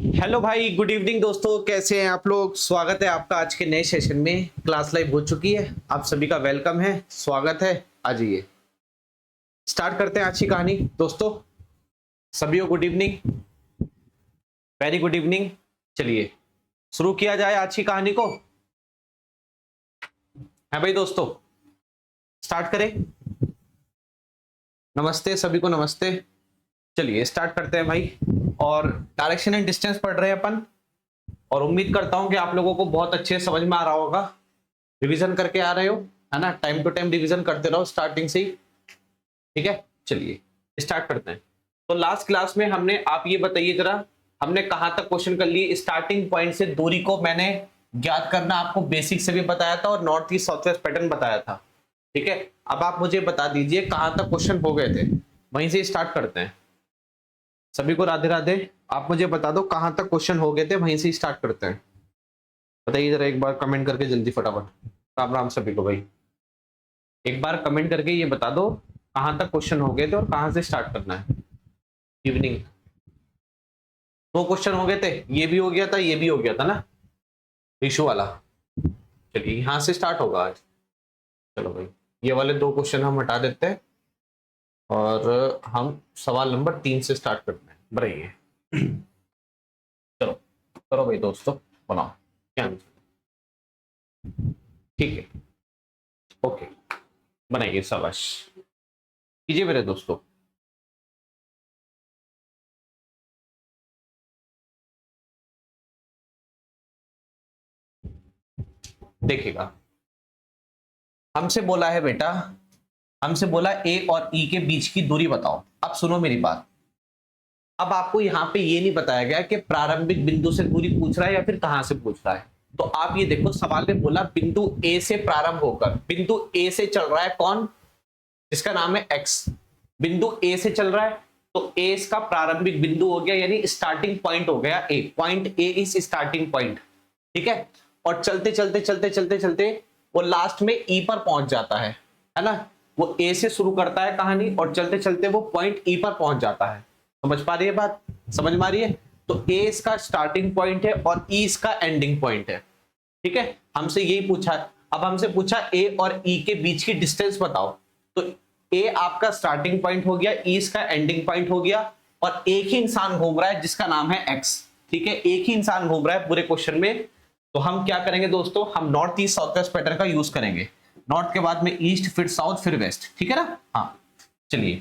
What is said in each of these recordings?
Hello भाई, good evening दोस्तों। कैसे हैं आप लोग? स्वागत है आपका आज के नए सेशन में। क्लास लाइव हो चुकी है, आप सभी का वेलकम है, स्वागत है। आ जाइए, स्टार्ट करते हैं आज की कहानी दोस्तों। सभी को good evening, very good evening. चलिए शुरू किया जाए आज की कहानी को, है भाई दोस्तों। स्टार्ट करें। नमस्ते सभी को, नमस्ते। चलिए स्टार्ट करते हैं भाई। और डायरेक्शन एंड डिस्टेंस पढ़ रहे हैं अपन, और उम्मीद करता हूं कि आप लोगों को बहुत अच्छे समझ में आ रहा होगा। रिवीजन करके आ रहे हो, है ना? टाइम टू टाइम रिवीजन करते रहो स्टार्टिंग से ही, ठीक है। चलिए स्टार्ट करते हैं। तो लास्ट क्लास में हमने, आप ये बताइए जरा, हमने कहां तक क्वेश्चन कर लिए? स्टार्टिंग पॉइंट से दूरी को मैंने ज्ञात करना आपको बेसिक से भी बताया था, और north east south west pattern बताया था, ठीक है। अब आप मुझे बता दीजिए कहां तक क्वेश्चन हो गए थे, वहीं से स्टार्ट करते हैं। सभी को राधे राधे। आप मुझे बता दो कहां तक क्वेश्चन हो गए थे, वहीं से स्टार्ट करते हैं। बताइए जरा एक बार कमेंट करके जल्दी फटाफट। राम राम सभी को भाई। एक बार कमेंट करके ये बता दो कहां तक क्वेश्चन हो गए थे और कहां से स्टार्ट करना है। इवनिंग दो क्वेश्चन हो गए थे, ये भी हो गया था, ये भी हो गया था ना, इशू वाला। चलिए यहां से स्टार्ट होगा आज। चलो भाई, ये वाले दो क्वेश्चन हम हटा देते हैं और हम सवाल नंबर 3 से स्टार्ट करते हैं। बढ़िए, चलो करो भाई दोस्तों, बनाओ क्या आंसर। ठीक है, ओके, बनाइए, शाबाश, कीजिए मेरे दोस्तों। देखिएगा, हमसे बोला है बेटा, हमसे बोला ए और ई के बीच की दूरी बताओ। अब सुनो मेरी बात। अब आपको यहां पे ये नहीं बताया गया कि प्रारंभिक बिंदु से दूरी पूछ रहा है या फिर कहां से पूछ रहा है। तो आप ये देखो, सवाल ने बोला बिंदु ए से प्रारंभ होकर, बिंदु ए से चल रहा है कौन? जिसका नाम है एक्स। बिंदु ए से चल रहा है, तो ए इसका प्रारंभिक बिंदु हो गया, यानी स्टार्टिंग पॉइंट हो गया A. Point A is starting point, ठीक है। और चलते चलते चलते चलते चलते वो लास्ट में ई पर पहुंच जाता है ना। वो ए से शुरू करता है कहानी और चलते चलते वो पॉइंट ई पर पहुंच जाता है। समझ पा रही है बात? समझ में आ रही है? तो ए इसका स्टार्टिंग पॉइंट है और ई इसका एंडिंग पॉइंट है, ठीक है। हमसे यही पूछा है। अब हमसे पूछा ए और ई के बीच की डिस्टेंस बताओ। तो ए आपका स्टार्टिंग पॉइंट हो गया, ई इसका एंडिंग पॉइंट हो गया, और एक ही इंसान घूम रहा है जिसका नाम है एक्स, ठीक है। एक ही इंसान घूम रहा है पूरे क्वेश्चन में। तो हम क्या करेंगे दोस्तों, हम north east south west pattern का यूज करेंगे। नॉर्थ के बाद में ईस्ट, फिर साउथ, फिर वेस्ट, ठीक है ना। हाँ चलिए,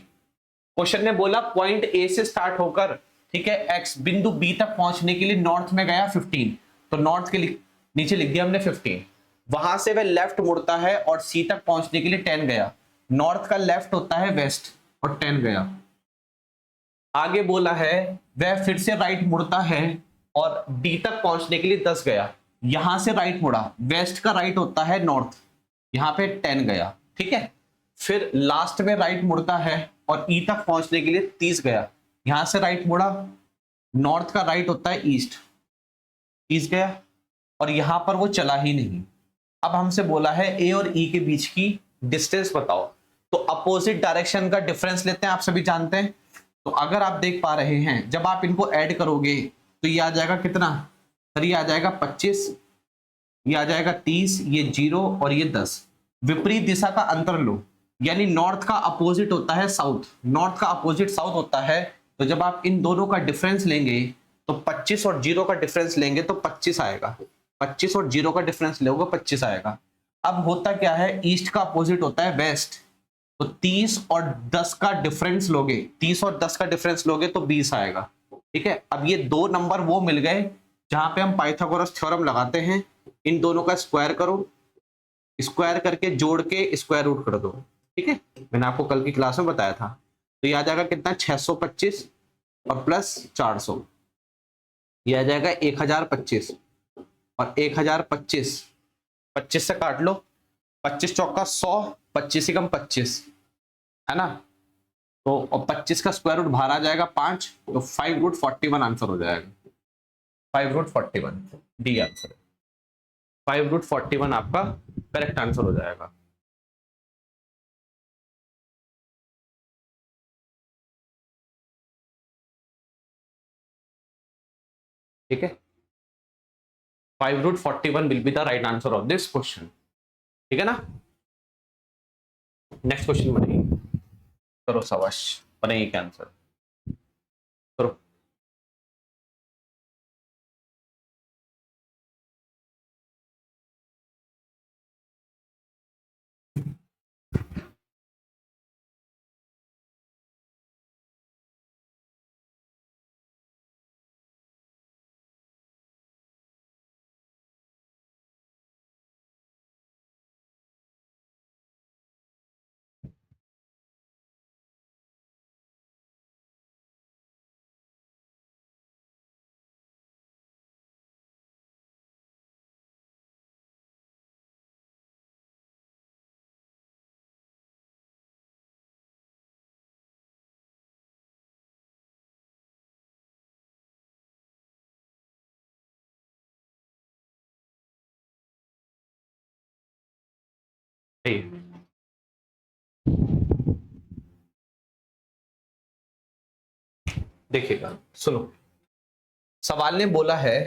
क्वेश्चन ने बोला पॉइंट ए से स्टार्ट होकर, ठीक है, एक्स बिंदु बी तक पहुंचने के लिए नॉर्थ में गया 15। तो नॉर्थ के नीचे लिख दिया हमने 15। वहां से वह लेफ्ट मुड़ता है और सी तक पहुंचने के लिए 10 गया। नॉर्थ का लेफ्ट होता है वेस्ट, और 10 गया। आगे बोला है वह फिर से राइट मुड़ता है और डी तक पहुंचने के लिए 10 गया। यहां से राइट मुड़ा, वेस्ट का राइट होता है नॉर्थ, यहां पे 10 गया, ठीक है। फिर लास्ट में राइट मुड़ता है और ई तक पहुंचने के लिए 30 गया। यहां से राइट मुड़ा, नॉर्थ का राइट होता है ईस्ट, 30 गया, और यहां पर वो चला ही नहीं। अब हमसे बोला है ए और ई के बीच की डिस्टेंस बताओ। तो अपोजिट डायरेक्शन का डिफरेंस लेते हैं, आप सभी जानते हैं। तो अगर आप देख पा रहे हैं, जब आप इनको ऐड करोगे तो ये आ जाएगा कितना? सर ये आ जाएगा 25, ये आ जाएगा 30, ये 0 और ये 10। विपरीत दिशा का अंतर लो, यानी नॉर्थ का अपोजिट होता है साउथ, नॉर्थ का अपोजिट साउथ होता है। तो जब आप इन दोनों का डिफरेंस लेंगे, तो 25 और 0 का डिफरेंस लेंगे तो 25 आएगा। 25 और 0 का डिफरेंस लोगे 25 आएगा। अब होता क्या है, ईस्ट का अपोजिट होता है वेस्ट। तो 30 और 10 का डिफरेंस लोगे, 30 और 10 का डिफरेंस लोगे तो 20 आएगा, ठीक है। अब ये दो नंबर वो मिल गए जहां पे हम पाइथागोरस थ्योरम लगाते हैं। इन दोनों का स्क्वायर करो, स्क्वायर करके जोड़ के स्क्वायर रूट कर दो, ठीक है। मैंने आपको कल की क्लास में बताया था। तो ये आ जाएगा कितना? 625 और प्लस 400, ये आ जाएगा 1025, और 1025 25 से काट लो, 25 चौका 100, 25 एकम 25, है ना। तो और 25 का स्क्वायर रूट बाहर आ जाएगा 5, तो 5√41 आंसर हो जाएगा। 5√41 डी आंसर, 5√41 आपका करेक्ट आंसर हो जाएगा। ठीक है, 5√41 will be the right answer of this question. ठीक है ना, नेक्स्ट क्वेश्चन बनाइए, करो शाबाश, बनाइए क्या आंसर करो। देखिएगा, सुनो, सवाल ने बोला है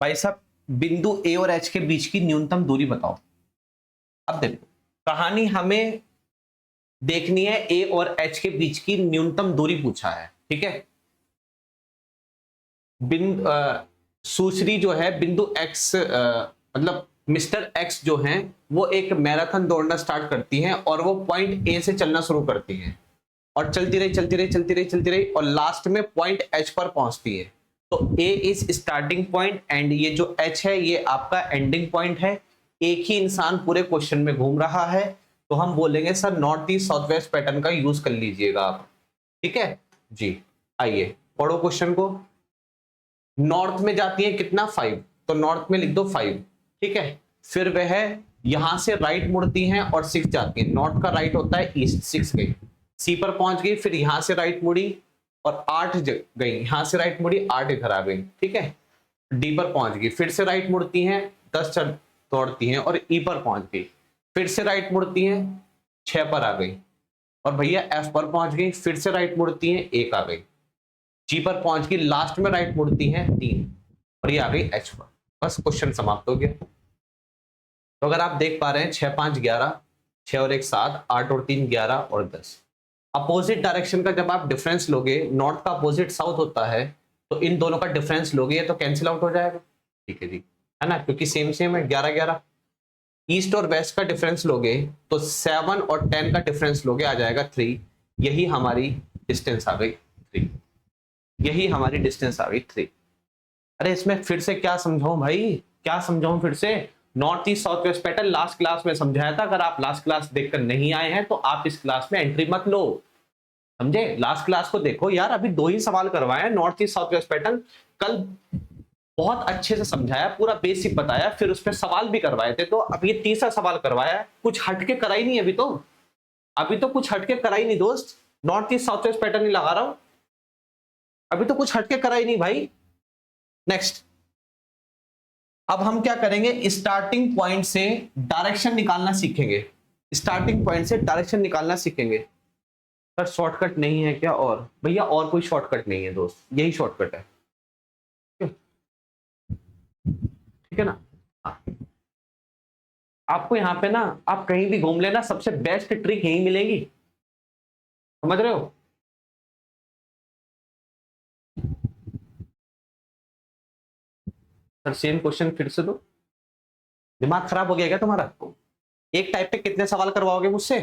भाई साहब बिंदु ए और एच के बीच की न्यूनतम दूरी बताओ। अब देखो, कहानी हमें देखनी है ए और एच के बीच की न्यूनतम दूरी पूछा है। ठीक है, सुश्री जो है बिंदु एक्स, मतलब मिस्टर एक्स जो हैं वो एक मैराथन दौड़ना स्टार्ट करती हैं और वो पॉइंट ए से चलना शुरू करती हैं और चलती रही चलती रही चलती रही चलती रही और लास्ट में पॉइंट एच पर पहुंचती है। तो A is starting point and ये जो एच है ये आपका एंडिंग पॉइंट है। एक ही इंसान पूरे क्वेश्चन में घूम रहा है, तो हम बोलेंगे sir north east south west pattern का यूज कर लीजिएगा आप। ठीक है जी, आइए पढ़ो क्वेश्चन को। नॉर्थ में जाती है कितना 5, तो नॉर्थ में लिख दो 5। ठीक है, फिर वह यहां से राइट मुड़ती हैं और 6 जाती है। नॉर्थ का राइट होता है ईस्ट, 6 गई, सी पर पहुंच गई, फिर यहां से राइट मुड़ी और 8 गई, यहां से राइट मुड़ी 8 इधर आ गई। ठीक है, डी पर पहुंच गई, फिर से राइट मुड़ती हैं 10 दौड़ती हैं और ई पर पहुंच गई, फिर से राइट मुड़ती हैं 6 पर आ गई और भैया एफ पर पहुंच गई, फिर से राइट मुड़ती हैं 1 आ गई, जी पर पहुंच गई, लास्ट में राइट मुड़ती हैं 3 और ये आ गई एच पर। बस क्वेश्चन समाप्त हो गया। तो अगर आप देख पा रहे हैं 6 5 11, 6 और 1 7, 8 और 3 11 और 10। अपोजिट डायरेक्शन का जब आप डिफरेंस लोगे, नॉर्थ का अपोजिट साउथ होता है, तो इन दोनों का डिफरेंस लोगे तो कैंसिल आउट हो जाएगा। ठीक है जी, है ना, क्योंकि सेम सेम है 11 11। ईस्ट और वेस्ट का डिफरेंस लोगे तो 7 और 10 का डिफरेंस लोगे आ जाएगा 3। यही हमारी डिस्टेंस आ गई 3, यही हमारी डिस्टेंस आ गई 3। अरे इसमें फिर से क्या समझाऊं भाई, क्या समझाऊं फिर से? North east south west pattern last class में समझाया था। अगर आप लास्ट क्लास देखकर नहीं आए हैं तो आप इस क्लास में एंट्री मत लो, समझे? लास्ट क्लास को देखो यार, अभी 2 ही सवाल करवाए हैं north east south west pattern. कल बहुत अच्छे से समझाया, पूरा बेसिक बताया, फिर उस पर सवाल भी करवाए थे। तो अब ये तीसरा सवाल करवाया है, कुछ हटके करा ही नहीं अभी तो कुछ हटके करा ही नहीं दोस्त। North east south west pattern ही लगा रहा हूं, अभी तो कुछ हटके करा ही नहीं भाई। नेक्स्ट, अब हम क्या करेंगे, स्टार्टिंग पॉइंट से डायरेक्शन निकालना सीखेंगे। स्टार्टिंग पॉइंट से डायरेक्शन निकालना सीखेंगे। सर शॉर्टकट नहीं है क्या? और भैया और कोई शॉर्टकट नहीं है दोस्त, यही शॉर्टकट है। ठीक है ना, आपको यहाँ पे ना, आप कहीं भी घूम लेना, सबसे बेस्ट ट्रिक यही मिलेगी, समझ रहे हो? सर सेम क्वेश्चन फिर से दो, दिमाग खराब हो गया क्या तुम्हारा? एक टाइप पे कितने सवाल करवाओगे मुझसे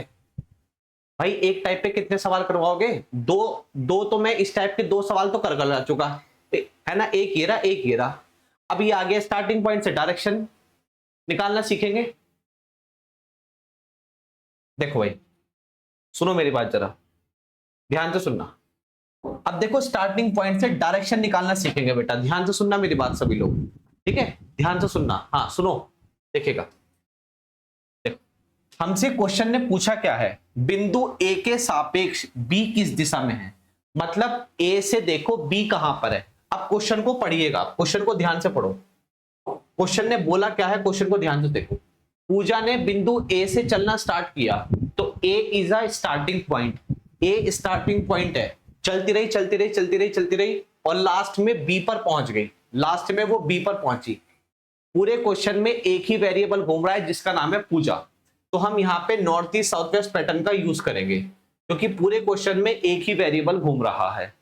भाई? एक टाइप पे कितने सवाल करवाओगे? दो तो मैं इस टाइप के 2 सवाल तो कर चुका है ना, एक ये रहा, एक ये रहा। अब ये आगे स्टार्टिंग पॉइंट से डायरेक्शन निकालना सीखेंगे। देखो भाई, सुनो मेरी बात जरा ध्यान से सुनना। अब देखो, स्टार्टिंग पॉइंट से डायरेक्शन निकालना सीखेंगे बेटा, ध्यान से सुनना मेरी बात सभी लोग, ठीक है? ध्यान से सुनना, हाँ सुनो, देखिएगा। देखो, हमसे क्वेश्चन ने पूछा क्या है, बिंदु ए के सापेक्ष बी किस दिशा में है, मतलब ए से देखो बी कहां पर है। अब क्वेश्चन को पढ़िएगा, क्वेश्चन को ध्यान से पढ़ो। क्वेश्चन ने बोला क्या है, क्वेश्चन को ध्यान से देखो। पूजा ने बिंदु ए से चलना स्टार्ट किया, तो A is a starting point, A starting point है। चलती रही चलती रही चलती रही चलती रही और लास्ट में बी पर पहुंच गई। लास्ट में वो बी पर पहुंची। पूरे क्वेश्चन में एक ही वेरिएबल घूम रहा है जिसका नाम है पूजा, तो हम यहाँ पे north east south west pattern का यूज करेंगे क्योंकि पूरे क्वेश्चन में एक ही वेरिएबल घूम रहा है,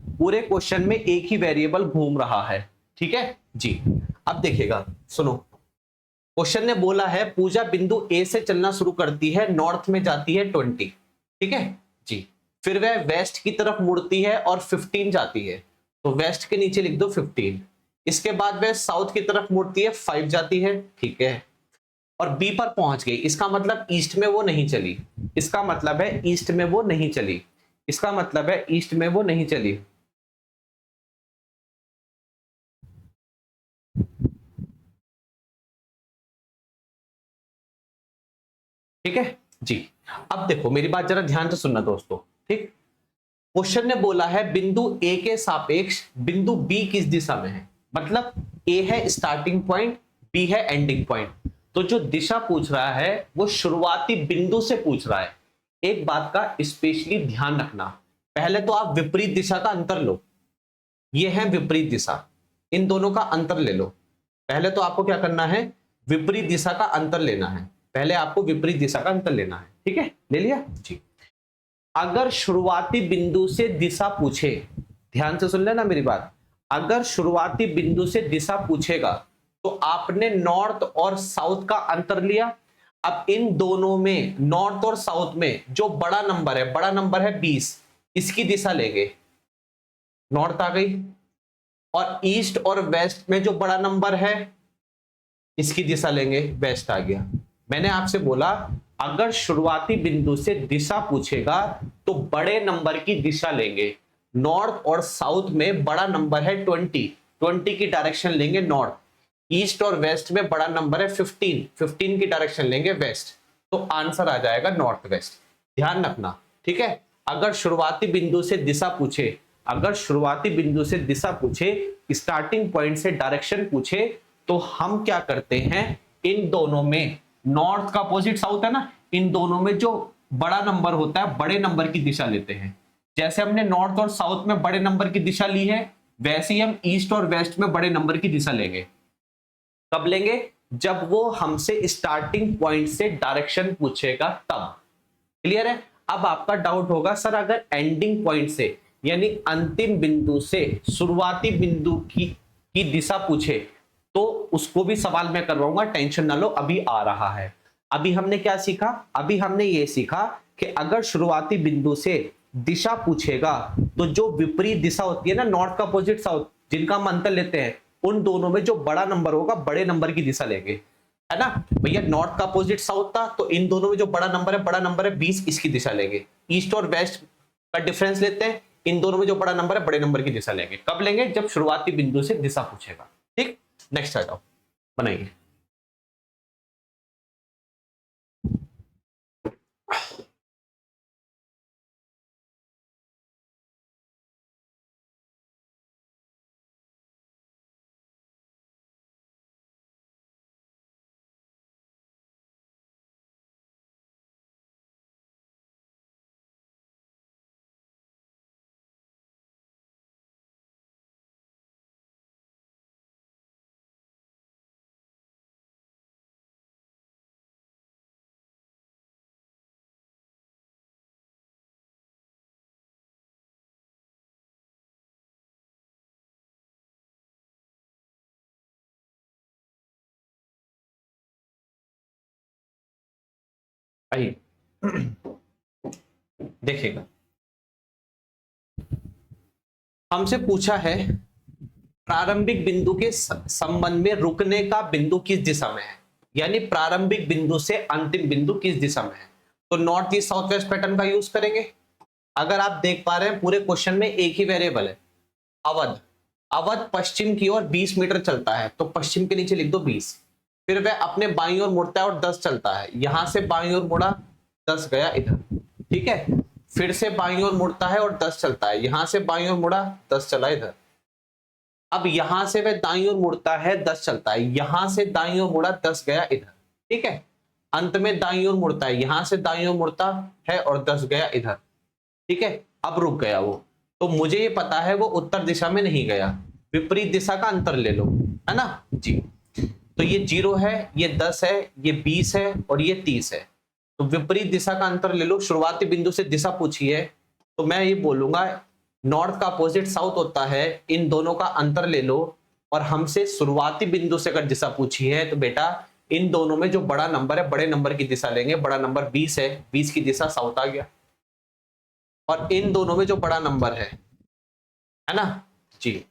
पूरे क्वेश्चन में एक ही वेरिएबल घूम रहा है। ठीक है जी। अब देखिएगा, सुनो, क्वेश्चन ने बोला है पूजा बिंदु ए से चलना शुरू करती है, नॉर्थ में जाती है 20, ठीक है जी, फिर वह वेस्ट की तरफ मुड़ती है और 15 जाती है, तो वेस्ट के नीचे लिख दो 15। इसके बाद वह साउथ की तरफ मुड़ती है, 5 जाती है, ठीक है, और बी पर पहुंच गई। इसका मतलब ईस्ट में वो नहीं चली, इसका मतलब है ईस्ट में वो नहीं चली, इसका मतलब है ईस्ट में वो नहीं चली। ठीक है जी। अब देखो मेरी बात जरा ध्यान से सुनना दोस्तों, ठीक। क्वेश्चन ने बोला है बिंदु ए के सापेक्ष बिंदु बी किस दिशा में है, मतलब ए है स्टार्टिंग पॉइंट, बी है एंडिंग पॉइंट, तो जो दिशा पूछ रहा है वो शुरुआती बिंदु से पूछ रहा है। एक बात का स्पेशली ध्यान रखना, पहले तो आप विपरीत दिशा का अंतर लो, ये है विपरीत दिशा, इन दोनों का अंतर ले लो। पहले तो आपको क्या करना है, विपरीत दिशा का अंतर लेना है, पहले आपको विपरीत दिशा का अंतर लेना है, ठीक है, ले लिया जी। अगर शुरुआती बिंदु से दिशा पूछे, ध्यान से सुन लेना मेरी बात, अगर शुरुआती बिंदु से दिशा पूछेगा तो आपने नॉर्थ और साउथ का अंतर लिया। अब इन दोनों में, नॉर्थ और साउथ में जो बड़ा नंबर है, बड़ा नंबर है 20, इसकी दिशा लेंगे, नॉर्थ आ गई, और ईस्ट और वेस्ट में जो बड़ा नंबर है इसकी दिशा लेंगे, वेस्ट आ गया। मैंने आपसे बोला अगर शुरुआती बिंदु से दिशा पूछेगा तो बड़े नंबर की दिशा लेंगे। नॉर्थ और साउथ में बड़ा नंबर है 20 की डायरेक्शन लेंगे नॉर्थ, ईस्ट और वेस्ट में बड़ा नंबर है 15 की डायरेक्शन लेंगे वेस्ट, तो आंसर आ जाएगा नॉर्थ वेस्ट। ध्यान रखना, ठीक है। अगर शुरुआती बिंदु से दिशा पूछे, अगर शुरुआती बिंदु से दिशा पूछे, स्टार्टिंग पॉइंट से डायरेक्शन पूछे, तो हम क्या करते हैं, इन दोनों में, नॉर्थ का अपोजिट साउथ है ना, इन दोनों में जो बड़ा नंबर होता है बड़े नंबर की दिशा लेते हैं। जैसे हमने नॉर्थ और साउथ में बड़े नंबर की दिशा ली है, वैसे ही हम ईस्ट और वेस्ट में बड़े नंबर की दिशा लेंगे। कब लेंगे, जब वो हमसे स्टार्टिंग पॉइंट से डायरेक्शन पूछेगा तब। क्लियर है। अब आपका डाउट होगा सर अगर एंडिंग पॉइंट से यानी अंतिम बिंदु से शुरुआती बिंदु की दिशा पूछे तो उसको भी सवाल मैं करवाऊंगा, टेंशन ना लो, अभी आ रहा है। अभी हमने क्या सीखा, अभी हमने ये सीखा कि अगर शुरुआती बिंदु से दिशा पूछेगा तो जो विपरीत दिशा होती है ना, नॉर्थ का अपोजिट साउथ, जिनका हम अंतर लेते हैं, उन दोनों में जो बड़ा नंबर होगा बड़े नंबर की दिशा लेंगे, है ना भैया। नॉर्थ का अपोजिट साउथ था तो इन दोनों में जो बड़ा नंबर है 20, इसकी दिशा लेंगे। ईस्ट और वेस्ट का डिफरेंस लेते हैं, इन दोनों में जो बड़ा नंबर है बड़े नंबर की दिशा लेंगे। कब लेंगे, जब शुरुआती बिंदु से दिशा पूछेगा। ठीक, नेक्स्ट आ जाओ, बनाइए। आइए देखिएगा, हमसे पूछा है प्रारंभिक बिंदु के संबंध में रुकने का बिंदु किस दिशा में है, यानी प्रारंभिक बिंदु से अंतिम बिंदु किस दिशा में है। तो north east south west pattern का यूज करेंगे। अगर आप देख पा रहे हैं पूरे क्वेश्चन में एक ही वेरिएबल है, अवध। अवध पश्चिम की ओर 20 मीटर चलता है, तो पश्चिम के नीचे लिख दो 20। फिर वह अपने बाईं ओर मुड़ता है और 10 चलता है, यहां से बाईं ओर मुड़ा, 10 गया इधर, ठीक है। फिर से बाईं ओर मुड़ता है और 10 चलता है, यहां से बाईं ओर मुड़ा, 10 चला इधर। अब यहां से वह दाईं ओर मुड़ता है, 10 चलता है, यहां से दाईं ओर मुड़ा, 10 गया इधर, ठीक है। अंत में दाईं ओर मुड़ता है, यहां से दाईं ओर मुड़ता है और 10 गया इधर, ठीक है। अब रुक गया वो, तो मुझे ये पता है वो उत्तर दिशा में नहीं गया, विपरीत दिशा का अंतर ले लो, है ना जी। तो ये 0 है, ये 10 है, ये 20 है और ये 30 है। तो विपरीत दिशा का अंतर ले लो, शुरुआती बिंदु से दिशा पूछी है, तो मैं ये बोलूंगा नॉर्थ का अपोजिट साउथ होता है, इन दोनों का अंतर ले लो। और हमसे शुरुआती बिंदु से अगर दिशा पूछी है तो बेटा इन दोनों में जो बड़ा नंबर है, बड़े नंबर की दिशा लेंगे। बड़ा नंबर 20 है, 20 की दिशा साउथ आ गया। और इन दोनों में जो बड़ा नंबर है ना जी,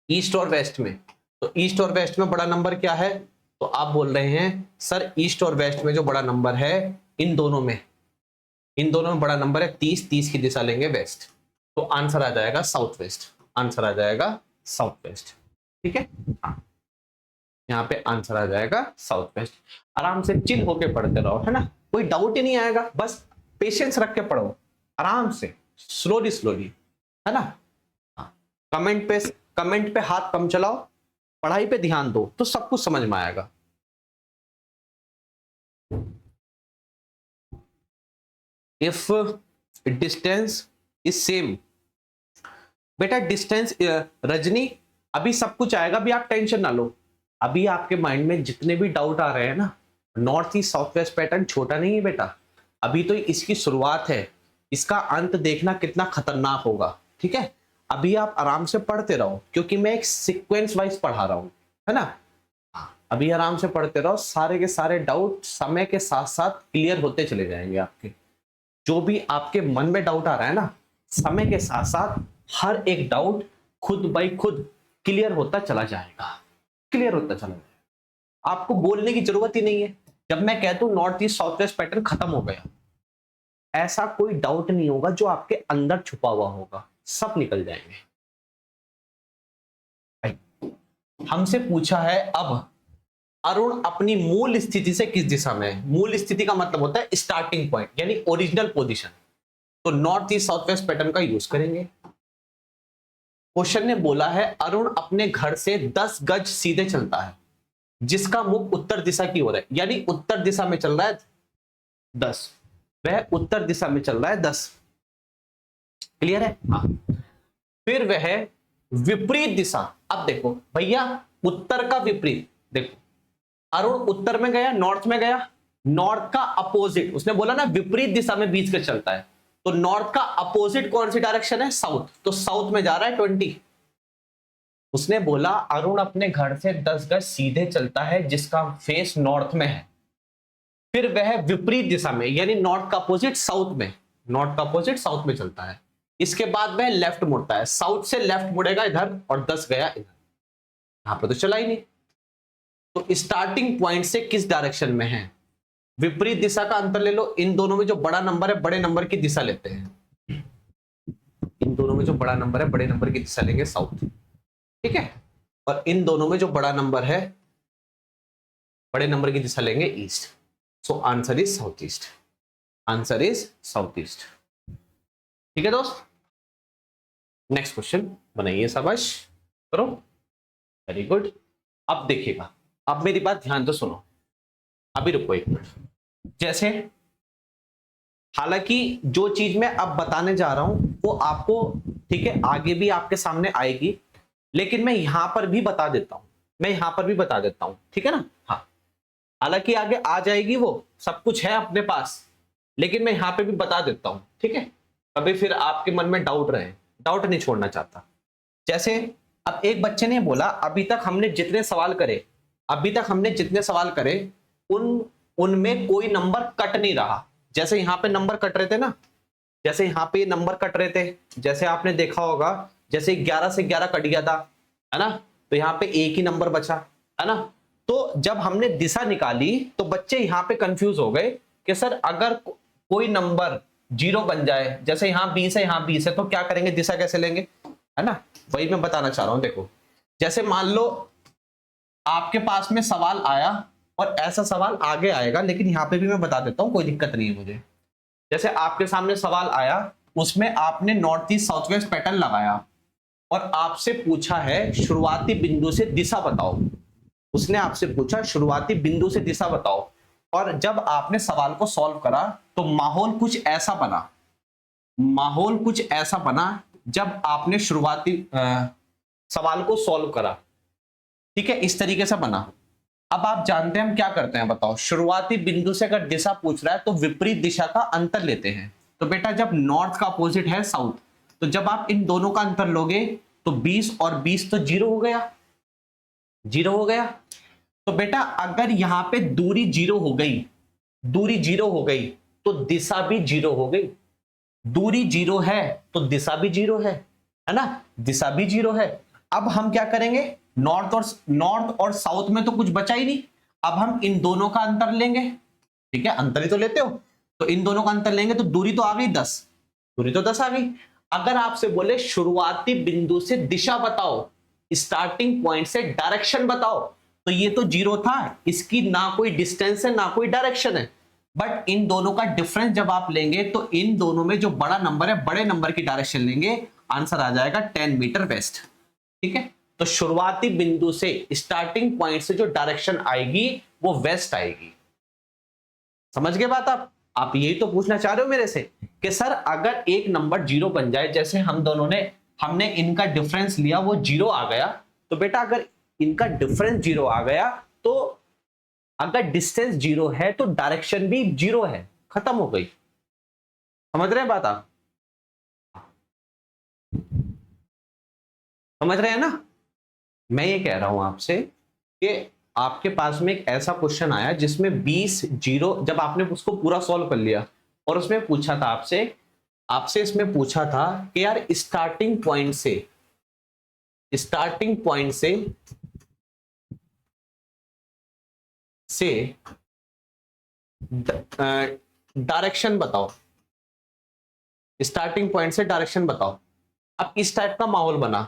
ईस्ट और वेस्ट में, तो ईस्ट और वेस्ट में बड़ा नंबर क्या है? तो आप बोल रहे हैं सर ईस्ट और वेस्ट में जो बड़ा नंबर है, इन दोनों में बड़ा नंबर है 30, 30 की दिशा लेंगे वेस्ट, तो आंसर आ जाएगा साउथ वेस्ट। आंसर आ जाएगा साउथ वेस्ट, ठीक है। हाँ, यहाँ पे आंसर आ जाएगा साउथ वेस्ट। आराम से चिल होके पढ़ते रहो, है ना, कोई डाउट ही नहीं आएगा, बस पेशेंस रख के पढ़ो आराम से, स्लोली स्लोली, है ना। हाँ, कमेंट पे हाथ कम चलाओ, पढ़ाई पे ध्यान दो तो सब कुछ समझ में आएगा। इफ डिस्टेंस इज सेम, बेटा डिस्टेंस रजनी अभी सब कुछ आएगा, अभी आप टेंशन ना लो। अभी आपके माइंड में जितने भी डाउट आ रहे हैं ना, north east south west pattern छोटा नहीं है बेटा, अभी तो इसकी शुरुआत है, इसका अंत देखना कितना खतरनाक होगा, ठीक है। अभी आप आराम से पढ़ते रहो, क्योंकि मैं एक सीक्वेंस वाइज पढ़ा रहा हूं, है ना। अभी आराम से पढ़ते रहो, सारे के सारे डाउट समय के साथ साथ क्लियर होते चले जाएंगे आपके। जो भी आपके मन में डाउट आ रहा है ना, समय के साथ साथ हर एक डाउट खुद बाई खुद क्लियर होता चला जाएगा, क्लियर होता चला जाएगा। आपको बोलने की जरूरत ही नहीं है। जब मैं कहता हूं north east south west pattern खत्म हो गया, ऐसा कोई डाउट नहीं होगा जो आपके अंदर छुपा हुआ होगा, सब निकल जाएंगे। हमसे पूछा है अब अरुण अपनी मूल स्थिति से किस दिशा में है। मूल स्थिति का मतलब होता है स्टार्टिंग पॉइंट, यानी ओरिजिनल पोजीशन। तो north east south west pattern का यूज करेंगे। क्वेश्चन ने बोला है अरुण अपने घर से 10 गज सीधे चलता है, जिसका मुख उत्तर दिशा की ओर है, यानी उत्तर दिशा में चल रहा है 10, वह उत्तर दिशा में चल रहा है 10, क्लियर है। हाँ, फिर वह विपरीत दिशा, अब देखो भैया उत्तर का विपरीत, देखो अरुण उत्तर में गया, नॉर्थ में गया, नॉर्थ का अपोजिट, उसने बोला ना विपरीत दिशा में बीच का चलता है, तो नॉर्थ का अपोजिट कौन सी डायरेक्शन है? साउथ, तो साउथ में जा रहा है 20। उसने बोला अरुण अपने घर से 10 गज सीधे चलता है जिसका फेस नॉर्थ में है, फिर वह विपरीत दिशा में, यानी नॉर्थ का अपोजिट साउथ में, नॉर्थ का अपोजिट साउथ में चलता है। इसके बाद वह लेफ्ट मुड़ता है, साउथ से लेफ्ट मुड़ेगा इधर और 10 गया इधर, यहां पर तो चला ही नहीं। तो स्टार्टिंग पॉइंट से किस डायरेक्शन में है? विपरीत दिशा का अंतर ले लो। इन दोनों में जो बड़ा नंबर है, बड़े नंबर की दिशा लेते हैं। इन दोनों में जो बड़ा नंबर है, बड़े नंबर की दिशा लेंगे साउथ, ठीक है। और इन दोनों में जो बड़ा नंबर है, बड़े नंबर की दिशा लेंगे east. So answer is south east, answer is south east, ठीक है दोस्त। नेक्स्ट क्वेश्चन बनाइए, शाबाश करो, वेरी गुड। अब देखिएगा, अब मेरी बात ध्यान से सुनो, अभी रुको एक मिनट। जैसे हालांकि जो चीज मैं अब बताने जा रहा हूं वो आपको, ठीक है, आगे भी आपके सामने आएगी, लेकिन मैं यहां पर भी बता देता हूं, मैं यहां पर भी बता देता हूं, ठीक है ना। हाँ, हालांकि आगे आ जाएगी, वो सब कुछ है अपने पास, लेकिन मैं यहां पे भी बता देता हूं, ठीक है। कभी फिर आपके मन में डाउट रहे, डाउट नहीं छोड़ना चाहता। जैसे अब एक बच्चे ने बोला अभी तक हमने जितने सवाल करे, अभी तक हमने जितने सवाल करे उनमें कोई नंबर कट नहीं रहा। जैसे यहां पे नंबर कट रहे थे ना, जैसे यहां पे नंबर कट रहे थे, जैसे आपने देखा होगा, जैसे 11 से 11 कट गया था, है ना, तो यहाँ पे एक ही नंबर बचा, है ना। तो जब हमने दिशा निकाली तो बच्चे यहाँ पे कंफ्यूज हो गए कि सर अगर कोई नंबर 0 बन जाए, जैसे यहाँ 20 है, यहाँ 20 है, तो क्या करेंगे, दिशा कैसे लेंगे, है ना। वही मैं बताना चाह रहा हूं। देखो जैसे मान लो आपके पास में सवाल आया और ऐसा सवाल आगे आएगा, लेकिन यहां पे भी मैं बता देता हूं, कोई दिक्कत नहीं है मुझे। जैसे आपके सामने सवाल आया, उसमें आपने north east south west pattern लगाया और आपसे पूछा है शुरुआती बिंदु से दिशा बताओ। उसने आपसे पूछा शुरुआती बिंदु से दिशा बताओ, और जब आपने सवाल को सॉल्व करा तो माहौल कुछ ऐसा बना, माहौल कुछ ऐसा बना जब आपने शुरुआती सवाल को सॉल्व करा, ठीक है, इस तरीके से बना। अब आप जानते हैं हम क्या करते हैं, बताओ। शुरुआती बिंदु से अगर दिशा पूछ रहा है तो विपरीत दिशा का अंतर लेते हैं। तो बेटा जब नॉर्थ का अपोजिट है साउथ, तो जब आप इन दोनों का अंतर लोगे तो 20 और 20 तो 0 हो गया, 0 हो गया। तो बेटा अगर यहां पे दूरी 0 हो गई, दूरी 0 हो गई तो दिशा भी 0 हो गई। दूरी 0 है तो दिशा भी 0 है ना, दिशा भी 0 है। अब हम क्या करेंगे, नॉर्थ और साउथ में तो कुछ बचा ही नहीं। अब हम इन दोनों का अंतर लेंगे, ठीक है, अंतर ही तो लेते हो, तो इन दोनों का अंतर लेंगे तो दूरी तो आ गई 10, दूरी तो 10 आ गई। अगर आपसे बोले शुरुआती बिंदु से दिशा बताओ, स्टार्टिंग पॉइंट से डायरेक्शन बताओ, तो ये तो 0 था, इसकी ना कोई डिस्टेंस है ना कोई डायरेक्शन है। बट इन दोनों का डिफरेंस जब आप लेंगे तो इन दोनों में जो बड़ा नंबर है, बड़े नंबर की डायरेक्शन लेंगे, आंसर आ जाएगा 10 मीटर वेस्ट, ठीक है। तो शुरुआती बिंदु से स्टार्टिंग पॉइंट से जो डायरेक्शन आएगी वो वेस्ट आएगी। समझ गए बात आप यही तो पूछना चाह रहे हो मेरे से कि सर अगर एक नंबर 0 बन जाए, जैसे हम दोनों ने, हमने इनका डिफरेंस लिया वो 0 आ गया, तो बेटा अगर इनका डिफरेंस 0 आ गया तो अगर डिस्टेंस 0 है तो डायरेक्शन भी 0 है, खत्म हो गई। समझ रहे हैं बात आप, समझ रहे हैं ना। मैं ये कह रहा हूं आपसे कि आपके पास में एक ऐसा क्वेश्चन आया जिसमें 20 0, जब आपने उसको पूरा सॉल्व कर लिया और उसमें पूछा था आपसे आपसे इसमें पूछा था कि यार स्टार्टिंग पॉइंट से डायरेक्शन बताओ, स्टार्टिंग पॉइंट से डायरेक्शन बताओ। अब इस टाइप का माहौल बना,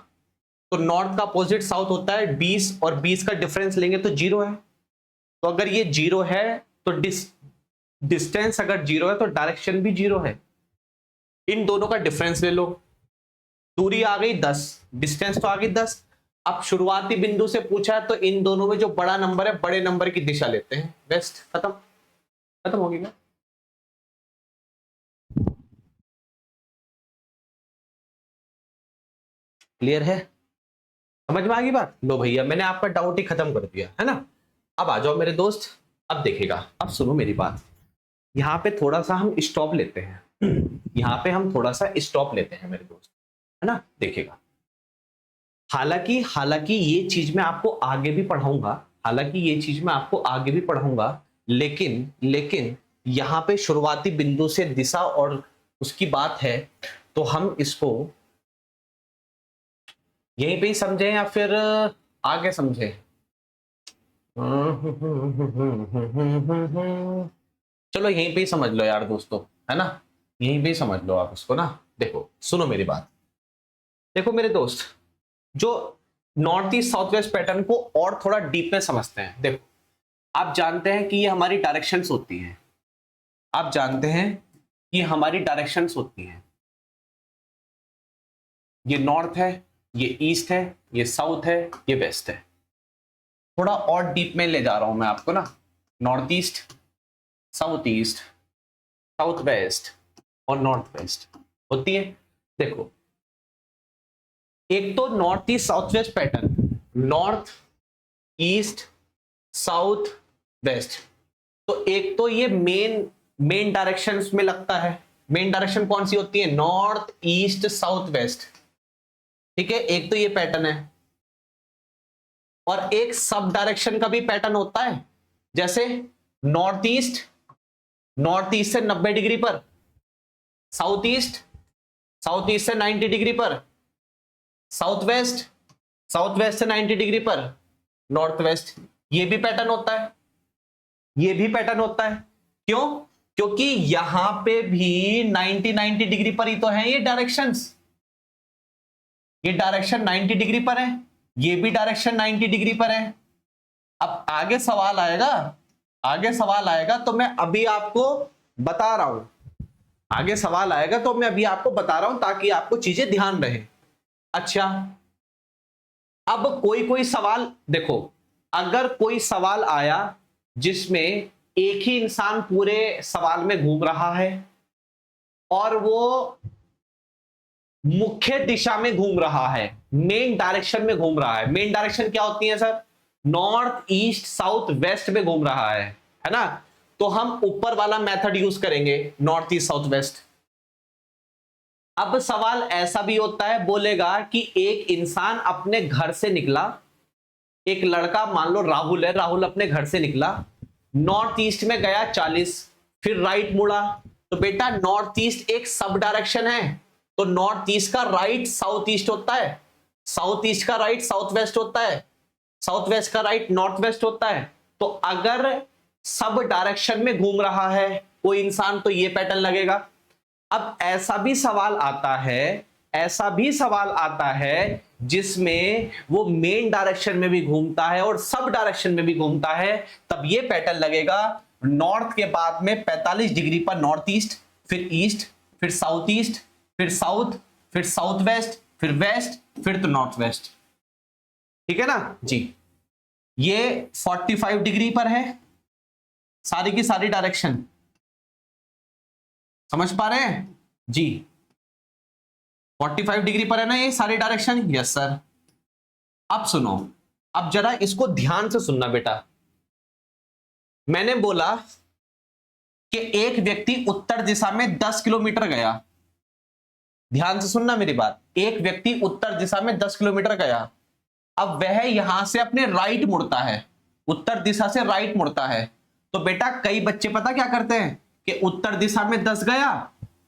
तो नॉर्थ का अपोजिट साउथ होता है, 20 और 20 का डिफरेंस लेंगे तो 0 है। तो अगर ये 0 है तो डिस्टेंस अगर 0 है तो डायरेक्शन भी 0 है। इन दोनों का डिफरेंस ले लो, दूरी आ गई 10, डिस्टेंस तो आ गई 10। अब शुरुआती बिंदु से पूछा है तो इन दोनों में जो बड़ा नंबर है, बड़े नंबर की दिशा लेते हैं, वेस्ट, खत्म, खत्म होगी ना। क्लियर है, समझ में आ गई बात। लो भैया मैंने आपका डाउट ही खत्म कर दिया है ना। अब आ जाओ मेरे दोस्त, अब देखेगा, अब सुनो मेरी बात। यहां पे थोड़ा सा हम स्टॉप लेते हैं, यहां पे हम थोड़ा सा स्टॉप लेते हैं मेरे दोस्त, है ना, देखिएगा। हालांकि हालांकि ये चीज मैं आपको आगे भी पढ़ाऊंगा, हालांकि ये चीज मैं आपको आगे भी पढ़ाऊंगा, लेकिन लेकिन यहां पे शुरुआती बिंदु से दिशा और उसकी बात है, तो हम इसको यहीं पे ही समझें या फिर आगे समझें। चलो यहीं पे ही समझ लो यार दोस्तों, है ना, यहीं पे ही समझ लो आप इसको ना। देखो सुनो मेरी बात, देखो मेरे दोस्त, जो north east south west pattern को और थोड़ा डीप में समझते हैं। देखो आप जानते हैं कि ये हमारी डायरेक्शंस होती हैं, आप जानते हैं कि हमारी डायरेक्शंस होती हैं, ये नॉर्थ है, ये ईस्ट है, ये साउथ है, ये वेस्ट है। थोड़ा और डीप में ले जा रहा हूं मैं आपको ना, नॉर्थ ईस्ट, साउथ वेस्ट और नॉर्थ वेस्ट होती है। देखो एक तो north east south west pattern, north east south waste, तो एक तो ये मेन डायरेक्शंस में लगता है। मेन डायरेक्शन कौन सी होती है, नॉर्थ ईस्ट साउथ वेस्ट, ठीक है, एक तो ये पैटर्न है। और एक सब डायरेक्शन का भी पैटर्न होता है, जैसे नॉर्थ ईस्ट से 90 डिग्री पर, साउथ ईस्ट से 90 डिग्री पर, साउथ वेस्ट से 90 डिग्री पर, नॉर्थ वेस्ट, ये भी पैटर्न होता है, ये भी पैटर्न होता है। क्यों, क्योंकि यहां पे भी 90 डिग्री पर ही तो है ये डायरेक्शंस, ये डायरेक्शन 90 डिग्री पर है, ये भी डायरेक्शन 90 डिग्री पर है। अब आगे सवाल आएगा तो मैं अभी आपको बता रहा हूं, आगे सवाल आएगा तो मैं अभी आपको बता रहा हूं ताकि आपको चीजें ध्यान रहे। अच्छा अब कोई सवाल देखो, अगर कोई सवाल आया जिसमें एक ही इंसान पूरे सवाल में घूम रहा है और वो मुख्य दिशा में घूम रहा है, मेन डायरेक्शन में घूम रहा है। मेन डायरेक्शन क्या होती है sir? North, east, south, west में घूम रहा है ना? तो हम ऊपर वाला मेथड यूज करेंगे, नॉर्थ, ईस्ट, साउथ, वेस्ट। अब सवाल ऐसा भी होता है, बोलेगा कि एक इंसान अपने घर से निकला, एक लड़का मान लो राहुल है, राहुल अपने घर से निकला, नॉर्थ ईस्ट में गया 40, फिर राइट मुड़ा। तो बेटा नॉर्थ ईस्ट एक सब डायरेक्शन है, तो नॉर्थ ईस्ट का राइट साउथ ईस्ट होता है, साउथ ईस्ट का राइट साउथ वेस्ट होता है, साउथ वेस्ट का राइट नॉर्थ वेस्ट होता है। तो अगर सब डायरेक्शन में घूम रहा है कोई इंसान तो ये पैटर्न लगेगा। अब ऐसा भी सवाल आता है, ऐसा भी सवाल आता है जिसमें वो मेन डायरेक्शन में भी घूमता है और सब डायरेक्शन में भी घूमता है, तब ये पैटर्न लगेगा। नॉर्थ के बाद में 45 डिग्री पर नॉर्थ ईस्ट, फिर ईस्ट, फिर साउथ ईस्ट, फिर साउथ, फिर साउथ वेस्ट, फिर वेस्ट, फिर तो नॉर्थ वेस्ट। ठीक है ना जी? ये 45 डिग्री पर है सारी की सारी डायरेक्शन, समझ पा रहे हैं जी? 45 डिग्री पर है ना ये सारी डायरेक्शन? Yes sir. अब सुनो, अब जरा इसको ध्यान से सुनना बेटा। मैंने बोला कि एक व्यक्ति उत्तर दिशा में 10 किलोमीटर गया। ध्यान से सुनना मेरी बात। एक व्यक्ति उत्तर दिशा में 10 किलोमीटर गया, अब वह यहां से अपने राइट मुड़ता है, उत्तर दिशा से राइट मुड़ता है। तो बेटा कई बच्चे पता क्या करते हैं कि उत्तर दिशा में 10 गया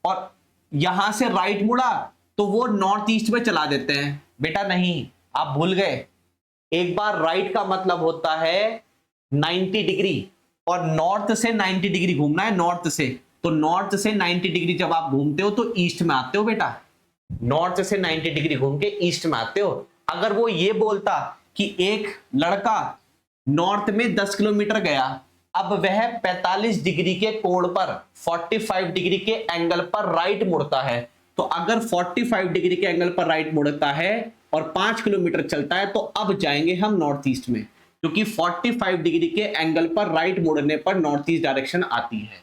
और यहां से राइट मुड़ा तो वो नॉर्थ ईस्ट में चला देते हैं। बेटा नहीं, आप भूल गए। एक बार राइट का मतलब होता है 90 डिग्री, और नॉर्थ से 90 डिग्री घूमना है, नॉर्थ से। तो नॉर्थ से 90 डिग्री जब आप घूमते हो तो ईस्ट में आते हो बेटा। नॉर्थ से 90 डिग्री घूम के ईस्ट में आते हो। अगर वो ये बोलता कि एक लड़का नॉर्थ में 10 किलोमीटर गया, अब वह 45 डिग्री के कोण पर 45 डिग्री के एंगल पर राइट मुड़ता है, तो अगर 45 डिग्री के एंगल पर राइट मुड़ता है और 5 किलोमीटर चलता है तो अब जाएंगे हम नॉर्थ ईस्ट में, क्योंकि 45 डिग्री के एंगल पर राइट मुड़ने पर नॉर्थ ईस्ट डायरेक्शन आती है।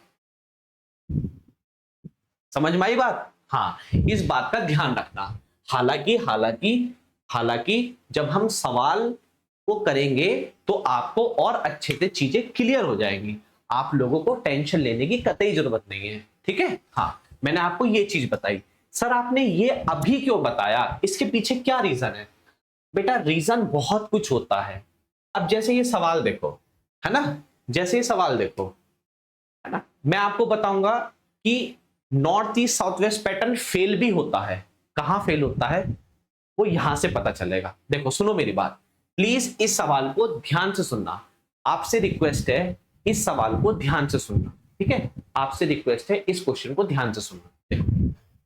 समझ में आई बात? हाँ, इस बात का ध्यान रखना। हालांकि जब हम सवाल को करेंगे तो आपको और अच्छे से चीजें क्लियर हो जाएंगी, आप लोगों को टेंशन लेने की कतई जरूरत नहीं है। ठीक है? हाँ, मैंने आपको ये चीज बताई। सर आपने ये अभी क्यों बताया, इसके पीछे क्या रीजन है? बेटा रीजन बहुत कुछ होता है। अब जैसे ये सवाल देखो, है ना, जैसे ये सवाल देखो, है ना, मैं आपको बताऊंगा कि north east south west pattern fail भी होता है। कहां फेल होता है वो यहां से पता चलेगा। देखो सुनो मेरी बात, प्लीज इस सवाल को ध्यान से सुनना। आपसे रिक्वेस्ट है इस सवाल को ध्यान से सुनना, ठीक है? आपसे रिक्वेस्ट है इस क्वेश्चन को ध्यान से सुनना। देखो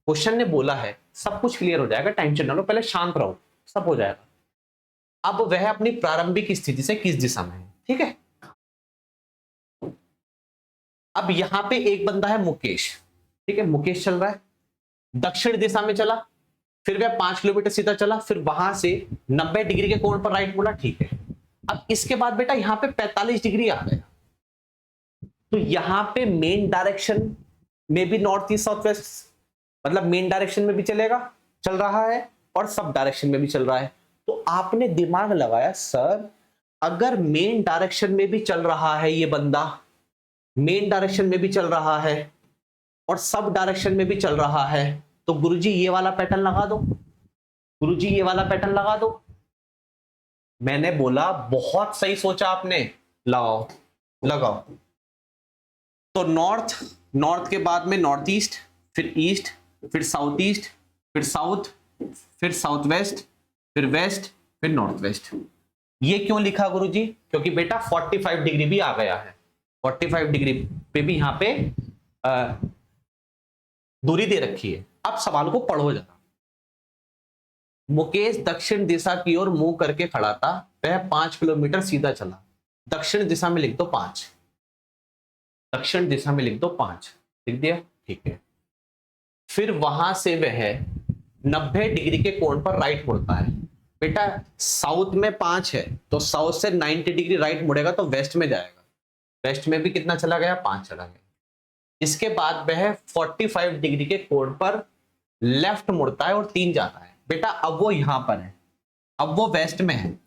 क्वेश्चन ने बोला है, सब कुछ क्लियर हो जाएगा, टेंशन ना लो, पहले शांत रहो, सब हो जाएगा। अब वह अपनी प्रारंभिक स्थिति से किस दिशा में है, ठीक है? अब यहां पे एक बंदा है मुकेश, ठीक है? मुकेश चल रहा है, दक्षिण दिशा में चला, फिर वह 5 किलोमीटर सीधा चला, फिर वहां से 90 डिग्री के कोण पर राइट मुड़ा, ठीक है? अब इसके बाद बेटा यहां पे 45 डिग्री आ गया, तो यहां पे मेन डायरेक्शन में भी नॉर्थ ईस्ट साउथ वेस्ट, मतलब मेन डायरेक्शन में भी चलेगा, चल रहा है, और सब डायरेक्शन में भी चल रहा है। तो आपने दिमाग लगाया, सर अगर मेन डायरेक्शन में भी चल रहा है ये बंदा, मेन डायरेक्शन में भी चल रहा है और सब डायरेक्शन में भी चल रहा है, तो गुरुजी ये वाला पैटर्न लगा दो, गुरुजी ये वाला पैटर्न लगा दो। मैंने बोला बहुत सही सोचा आपने, लगाओ लगाओ। तो नॉर्थ के बाद में नॉर्थ ईस्ट, फिर ईस्ट, फिर साउथ ईस्ट, फिर साउथ, फिर साउथ वेस्ट, फिर वेस्ट, फिर नॉर्थ वेस्ट। ये क्यों लिखा गुरुजी? क्योंकि बेटा 45 डिग्री भी आ गया है, 45 डिग्री पे भी यहां पे दूरी दे रखी है। अब सवाल को पढ़ो जरा। मुकेश दक्षिण दिशा की ओर मुंह करके खड़ा था, वह 5 किलोमीटर सीधा चला। दक्षिण दिशा में लिख दो 5, दक्षिण दिशा में लिख दो 5, लिख दिया, ठीक है? फिर वहां से वह 90 डिग्री के कोण पर राइट मुड़ता है। बेटा साउथ में 5 है, तो साउथ से 90 डिग्री राइट मुड़ेगा तो वेस्ट में जाएगा, वेस्ट में भी कितना चला गया? 5 चला गया। इसके बाद वह 45 डिग्री के कोण पर लेफ्ट मुड़ता है और 3 जाता है। बेटा अब वो यहां पर है, अब वो वेस्ट में है,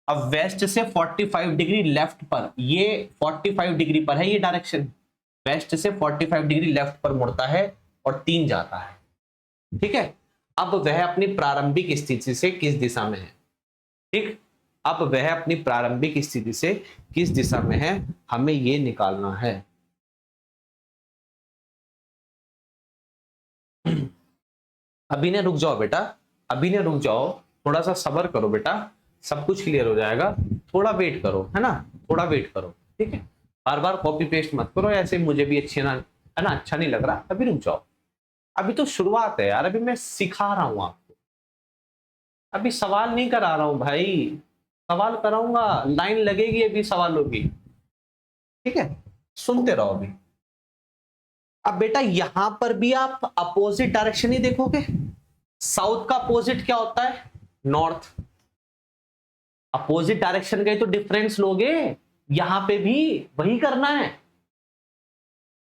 अब वेस्ट से 45 डिग्री लेफ्ट पर, ये 45 डिग्री पर है ये डायरेक्शन, वेस्ट से 45 डिग्री लेफ्ट पर मुड़ता है और 3 जाता है। ठीक है, अब वह अपनी प्रारंभिक स्थिति से किस दिशा में है? ठीक, अब वह अपनी प्रारंभिक स्थिति से किस दिशा में है, हमें ये निकालना है। अभी ने रुक जाओ बेटा, अभी ने रुक जाओ, थोड़ा सा सब्र करो बेटा, सब कुछ क्लियर हो जाएगा, थोड़ा वेट करो, है ना, थोड़ा वेट करो। ठीक है, बार बार कॉपी पेस्ट मत करो, ऐसे मुझे भी अच्छी ना, है ना, अच्छा नहीं लग रहा। अभी रुक जाओ, अभी तो शुरुआत है यार, अभी मैं सिखा रहा हूं आपको, अभी सवाल नहीं करा रहा हूं भाई, सवाल कराऊंगा, लाइन लगेगी अभी सवालों की। ठीक है, सुनते रहो अभी। अब बेटा यहां पर भी आप अपोजिट डायरेक्शन ही देखोगे, साउथ का अपोजिट क्या होता है? नॉर्थ। अपोजिट डायरेक्शन का ही तो डिफरेंस लोगे, यहां पे भी वही करना है।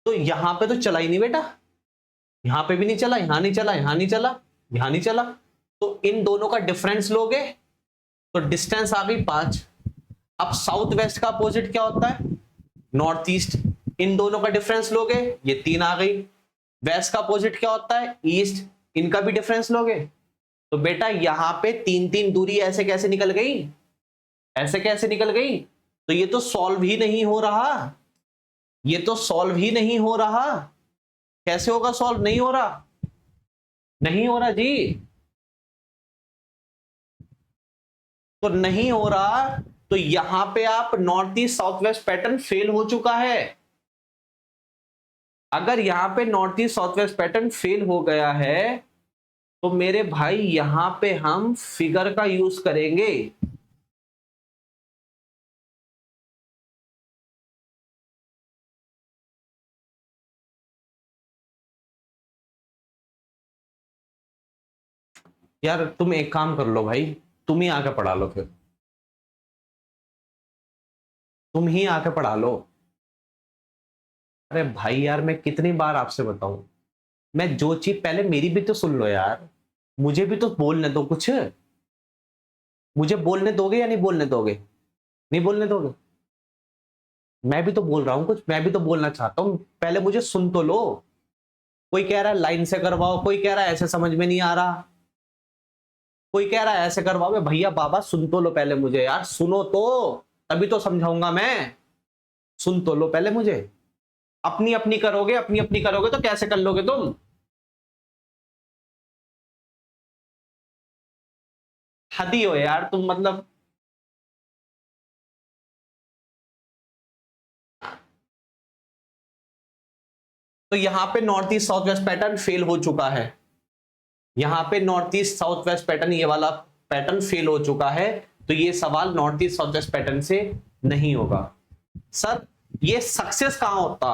तो यहां पे तो चला ही नहीं बेटा, यहां पे भी नहीं चला, यहां नहीं चला, यहां नहीं चला, यहां नहीं चला, तो इन दोनों का डिफरेंस लोगे तो डिस्टेंस आ गई 5। अब साउथ वेस्ट का अपोजिट क्या होता है? North east. इन दोनों का डिफरेंस लोगे, ये 3 आ गई। वेस्ट का अपोजिट क्या होता है? ईस्ट। इनका भी डिफरेंस लोगे तो बेटा यहां पे 3-3 दूरी ऐसे कैसे निकल गई, ऐसे कैसे निकल गई? तो ये तो सॉल्व ही नहीं हो रहा, ये तो सॉल्व ही नहीं हो रहा। कैसे होगा सॉल्व? नहीं हो रहा, नहीं हो रहा जी, तो नहीं हो रहा। तो यहां पे आप north east south west pattern fail हो चुका है। अगर यहां पे north east south west pattern fail हो गया है तो मेरे भाई यहां पे हम फिगर का यूज करेंगे। यार तुम एक काम कर लो भाई, तुम ही आके पढ़ा लो, फिर तुम ही आके पढ़ा लो। अरे भाई यार मैं कितनी बार आपसे बताऊं, मैं जो चीज, पहले मेरी भी तो सुन लो यार, मुझे भी तो बोलने दो कुछ, मुझे बोलने दोगे या नहीं बोलने दोगे? नहीं बोलने दोगे? मैं भी तो बोल रहा हूं कुछ, मैं भी तो बोलना चाहता हूं, पहले मुझे सुन तो लो। कोई कह रहा है लाइन से करवाओ, कोई कह रहा है ऐसे समझ में नहीं आ रहा, कोई कह रहा है ऐसे करवाओ। भैया बाबा सुन तो लो पहले मुझे यार, सुनो तो, तभी तो समझाऊंगा मैं। सुन तो लो पहले मुझे। अपनी अपनी करोगे, अपनी अपनी करोगे तो कैसे कर लोगे तुम? हदी हो यार तुम, मतलब तो यहां पे north east south west pattern fail हो चुका है, यहां पे north east south west pattern, ये वाला पैटर्न फेल हो चुका है। तो ये सवाल north east south west pattern से नहीं होगा। सर ये सक्सेस कहां होता,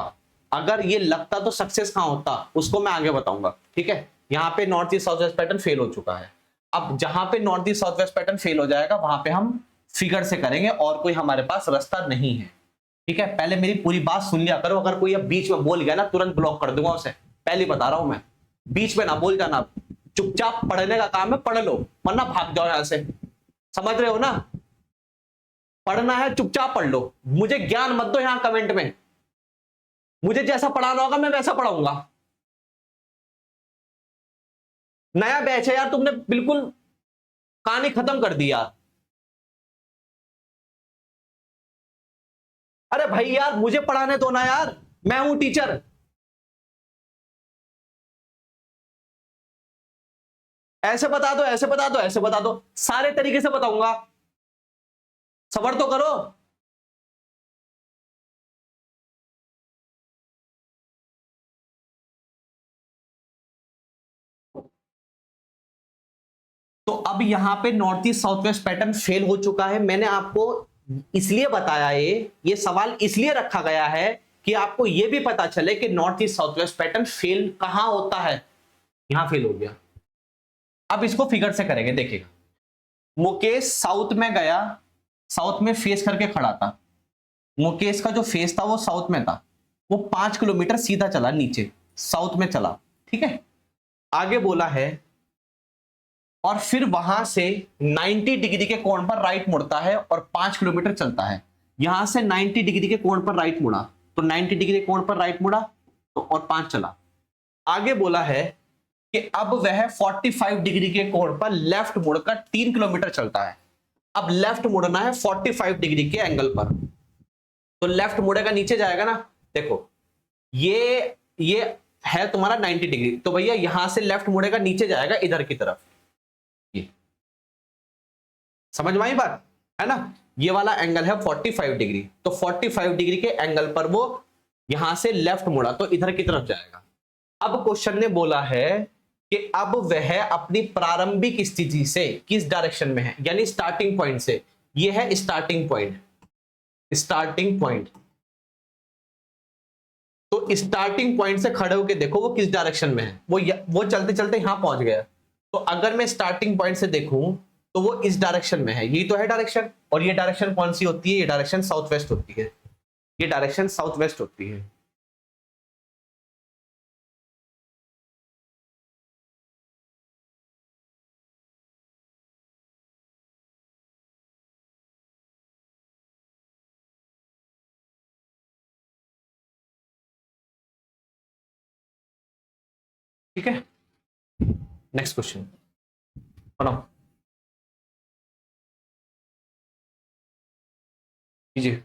अगर ये लगता तो सक्सेस कहां होता, उसको मैं आगे बताऊंगा। ठीक है, यहां पे north east south west pattern fail हो चुका है। अब जहां पे north east south west pattern fail हो जाएगा वहां पे हम फिगर से करेंगे, और कोई हमारे पास रास्ता नहीं है। ठीक है, पहले मेरी पूरी बात सुन लिया करो, अगर कोई अब बीच में बोल गया ना तुरंत ब्लॉक कर दूंगा उसे, पहले बता रहा हूं मैं, बीच में ना बोल जाना। चुपचाप पढ़ने का काम है, पढ़ लो, वरना भाग जाओ यहां से। समझ रहे हो ना? पढ़ना है चुपचाप पढ़ लो, मुझे ज्ञान मत दो यहां कमेंट में। मुझे जैसा पढ़ाना होगा मैं वैसा पढ़ाऊंगा। नया बैच है यार, तुमने बिल्कुल कहानी खत्म कर दी यार। अरे भाई यार मुझे पढ़ाने दो ना यार, मैं हूं टीचर। ऐसे बता दो, ऐसे बता दो, ऐसे बता दो, सारे तरीके से बताऊंगा, सबर तो करो। तो अब यहां पे north east south west pattern fail हो चुका है। मैंने आपको इसलिए बताया, ये सवाल इसलिए रखा गया है कि आपको यह भी पता चले कि north east south west pattern fail कहां होता है। यहां फेल हो गया। अब इसको फिगर से करेंगे, देखिएगा, मुकेश साउथ में गया, साउथ में फेस करके खड़ा था, मुकेश का जो फेस था वो साउथ में था, वो 5 किलोमीटर सीधा चला नीचे, साउथ में चला। ठीक है, आगे बोला है और फिर वहां से 90 डिग्री के कोण पर राइट मुड़ता है और 5 किलोमीटर चलता है। यहां से 90 डिग्री के कोण पर राइट मुड़ा, तो 90 डिग्री कोण पर राइट मुड़ा तो और 5 चला। आगे बोला है कि अब वह 45 डिग्री के कोण पर लेफ्ट मुड़कर 3 किलोमीटर चलता है। अब लेफ्ट मुड़ना है 45 डिग्री के एंगल पर, तो लेफ्ट मुड़ेगा, नीचे जाएगा ना। देखो ये है तुम्हारा 90 डिग्री, तो भैया यहां से लेफ्ट मुड़ेगा, नीचे जाएगा इधर की तरफ। ये समझ में आई बात है ना। ये वाला एंगल है 45 डिग्री, तो 45 डिग्री के एंगल पर वो यहां से लेफ्ट मुड़ा तो इधर की तरफ जाएगा। अब क्वेश्चन ने बोला है कि अब वह अपनी प्रारंभिक स्थिति से किस डायरेक्शन में है, यानी स्टार्टिंग पॉइंट से। ये है स्टार्टिंग पॉइंट, स्टार्टिंग पॉइंट। तो स्टार्टिंग पॉइंट से खड़े होकर देखो वो किस डायरेक्शन में है। वो चलते चलते यहां पहुंच गया, तो अगर मैं स्टार्टिंग पॉइंट से देखूं तो वो इस डायरेक्शन में है। यही तो है डायरेक्शन, और ये डायरेक्शन कौन सी होती है? ये डायरेक्शन साउथ वेस्ट होती है। ये डायरेक्शन साउथ वेस्ट होती है। ठीक है, नेक्स्ट क्वेश्चन बनाओ कीजिए।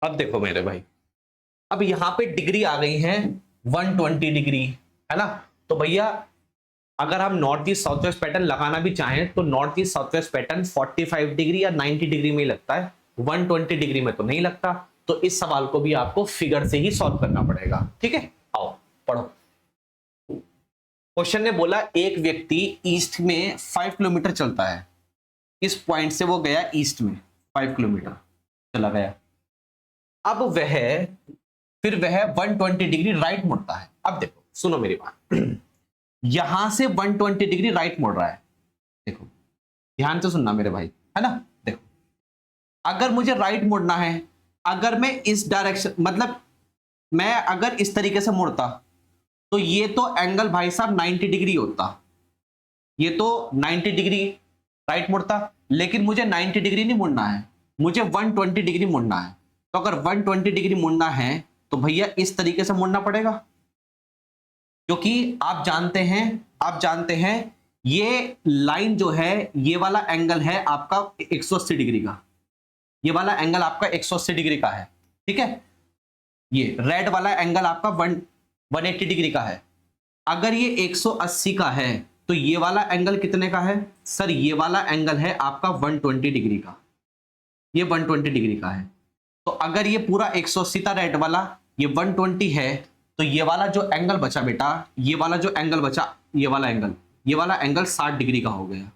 अब देखो मेरे भाई, अब यहां पे डिग्री आ गई है 120 डिग्री, है ना। तो भैया अगर हम north east south west pattern लगाना भी चाहें तो north east south west pattern 45 degree या 90 डिग्री में ही लगता है, 120 डिग्री में तो नहीं लगता। तो इस सवाल को भी आपको फिगर से ही सॉल्व करना पड़ेगा। ठीक है, आओ पढ़ो। क्वेश्चन ने बोला एक व्यक्ति ईस्ट में 5 किलोमीटर चलता है। इस पॉइंट से वो गया ईस्ट में 5 किलोमीटर चला गया। अब फिर वह 120 डिग्री राइट मुड़ता है। अब देखो सुनो मेरी बात, यहां से 120 डिग्री राइट मुड़ रहा है। देखो ध्यान से सुनना मेरे भाई, है ना। देखो अगर मुझे राइट मुड़ना है, अगर मैं इस डायरेक्शन, मतलब मैं अगर इस तरीके से मुड़ता तो ये तो एंगल भाई साहब 90 डिग्री होता, ये तो 90 डिग्री राइट मुड़ता। लेकिन मुझे 90 डिग्री नहीं मुड़ना है, मुझे 120 डिग्री मुड़ना है। तो अगर 120 डिग्री मुड़ना है तो भैया इस तरीके से मुड़ना पड़ेगा, क्योंकि आप जानते हैं ये लाइन जो है, ये वाला एंगल है आपका 180 डिग्री का। ये वाला एंगल आपका 180 डिग्री का है। ठीक है, ये रेड वाला एंगल आपका 180 डिग्री का है। अगर ये 180 का है तो ये वाला एंगल कितने का है? सर ये वाला एंगल है आपका 120 डिग्री का, ये 120 डिग्री का है। तो अगर ये पूरा 180 था रेड वाला, ये 120 है, तो ये वाला जो एंगल बचा बेटा, ये वाला जो एंगल बचा, ये वाला एंगल 60 डिग्री का हो गया।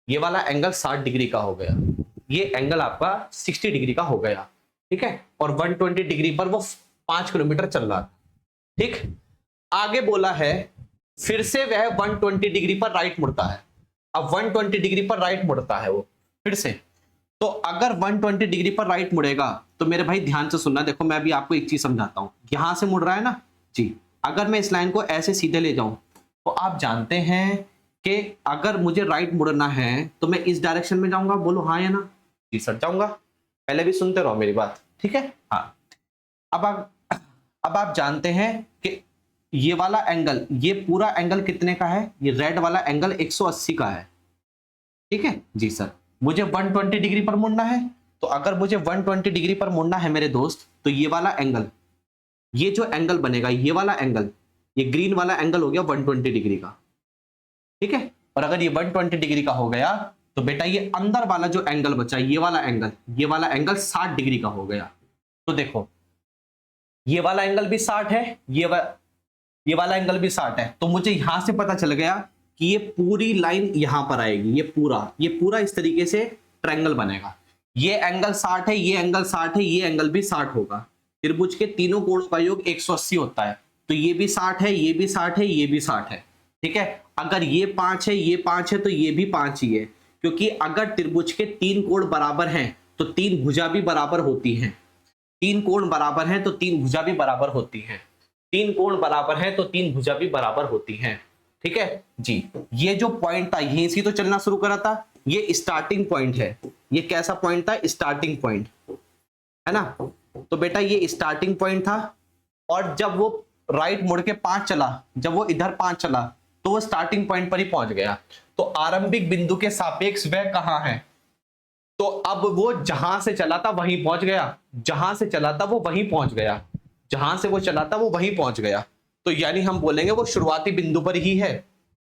ये वाला एंगल 60 डिग्री का हो गया, ये एंगल आपका 60 डिग्री का हो गया। ठीक है, और 120 डिग्री पर वो 5 किलोमीटर चल रहा था। ठीक, आगे बोला है फिर से वह 120 डिग्री पर राइट मुड़ता है। अब 120 डिग्री पर राइट मुड़ता है वो फिर से। तो अगर 120 डिग्री पर राइट मुड़ेगा तो मेरे भाई ध्यान से सुनना। देखो मैं अभी आपको एक चीज समझाता हूं, यहां से मुड़ रहा है ना जी। अगर मैं इस लाइन को ऐसे सीधे ले जाऊं तो आप जानते हैं कि अगर मुझे राइट मुड़ना है तो मैं इस डायरेक्शन में जाऊंगा। बोलो हाँ या ना जी सर, जाऊंगा। पहले भी सुनते रहो मेरी बात, ठीक है। हाँ, अब आप जानते हैं कि ये वाला एंगल, ये पूरा एंगल कितने का है? ये रेड वाला एंगल 180 का है। ठीक है जी सर, मुझे 120 डिग्री पर मुड़ना है। तो अगर मुझे 120 डिग्री पर मुड़ना है मेरे दोस्त, तो ये वाला एंगल, ये जो एंगल बनेगा, ये वाला एंगल, ये ग्रीन वाला एंगल हो गया 120 डिग्री का। ठीक है, और अगर ये 120 डिग्री का हो गया तो बेटा ये अंदर वाला जो एंगल बचा, ये वाला एंगल 60 डिग्री का हो गया। तो देखो ये वाला एंगल भी 60 है, ये वाला एंगल भी 60 है। तो मुझे यहां से पता चल गया कि ये पूरी लाइन यहां पर आएगी, ये पूरा इस तरीके से ट्रायंगल बनेगा। ये एंगल 60 है, ये एंगल 60 है, ये एंगल भी 60 होगा। त्रिभुज के तीनों कोणों का योग 180 होता है, तो ये भी 60 है, ये भी 60 है, ये भी 60 है। ठीक है, अगर ये 5 है, ये 5 है, तो ये भी 5 ही है, क्योंकि अगर त्रिभुज के 3 कोण बराबर हैं तो 3 भुजा भी बराबर होती हैं। 3 कोण बराबर हैं तो 3 भुजा भी बराबर होती हैं। 3 कोण बराबर हैं तो 3 भुजा भी बराबर होती हैं। ठीक है जी, ये जो पॉइंट था यहीं से तो चलना शुरू करा था, ये स्टार्टिंग पॉइंट है। ये कैसा पॉइंट था? स्टार्टिंग पॉइंट है ना। तो बेटा ये स्टार्टिंग पॉइंट था, और जब वो राइट मुड़ के 5 चला, जब वो इधर 5 चला, तो वो स्टार्टिंग पॉइंट पर ही पहुंच गया। तो आरंभिक बिंदु के सापेक्ष वह कहां है? तो अब वो जहां से चला था वहीं पहुंच गया, जहां से चला था वो वहीं पहुंच गया, जहां से वो चला था वो वहीं पहुंच गया। तो यानी हम बोलेंगे वो शुरुआती बिंदु पर ही है,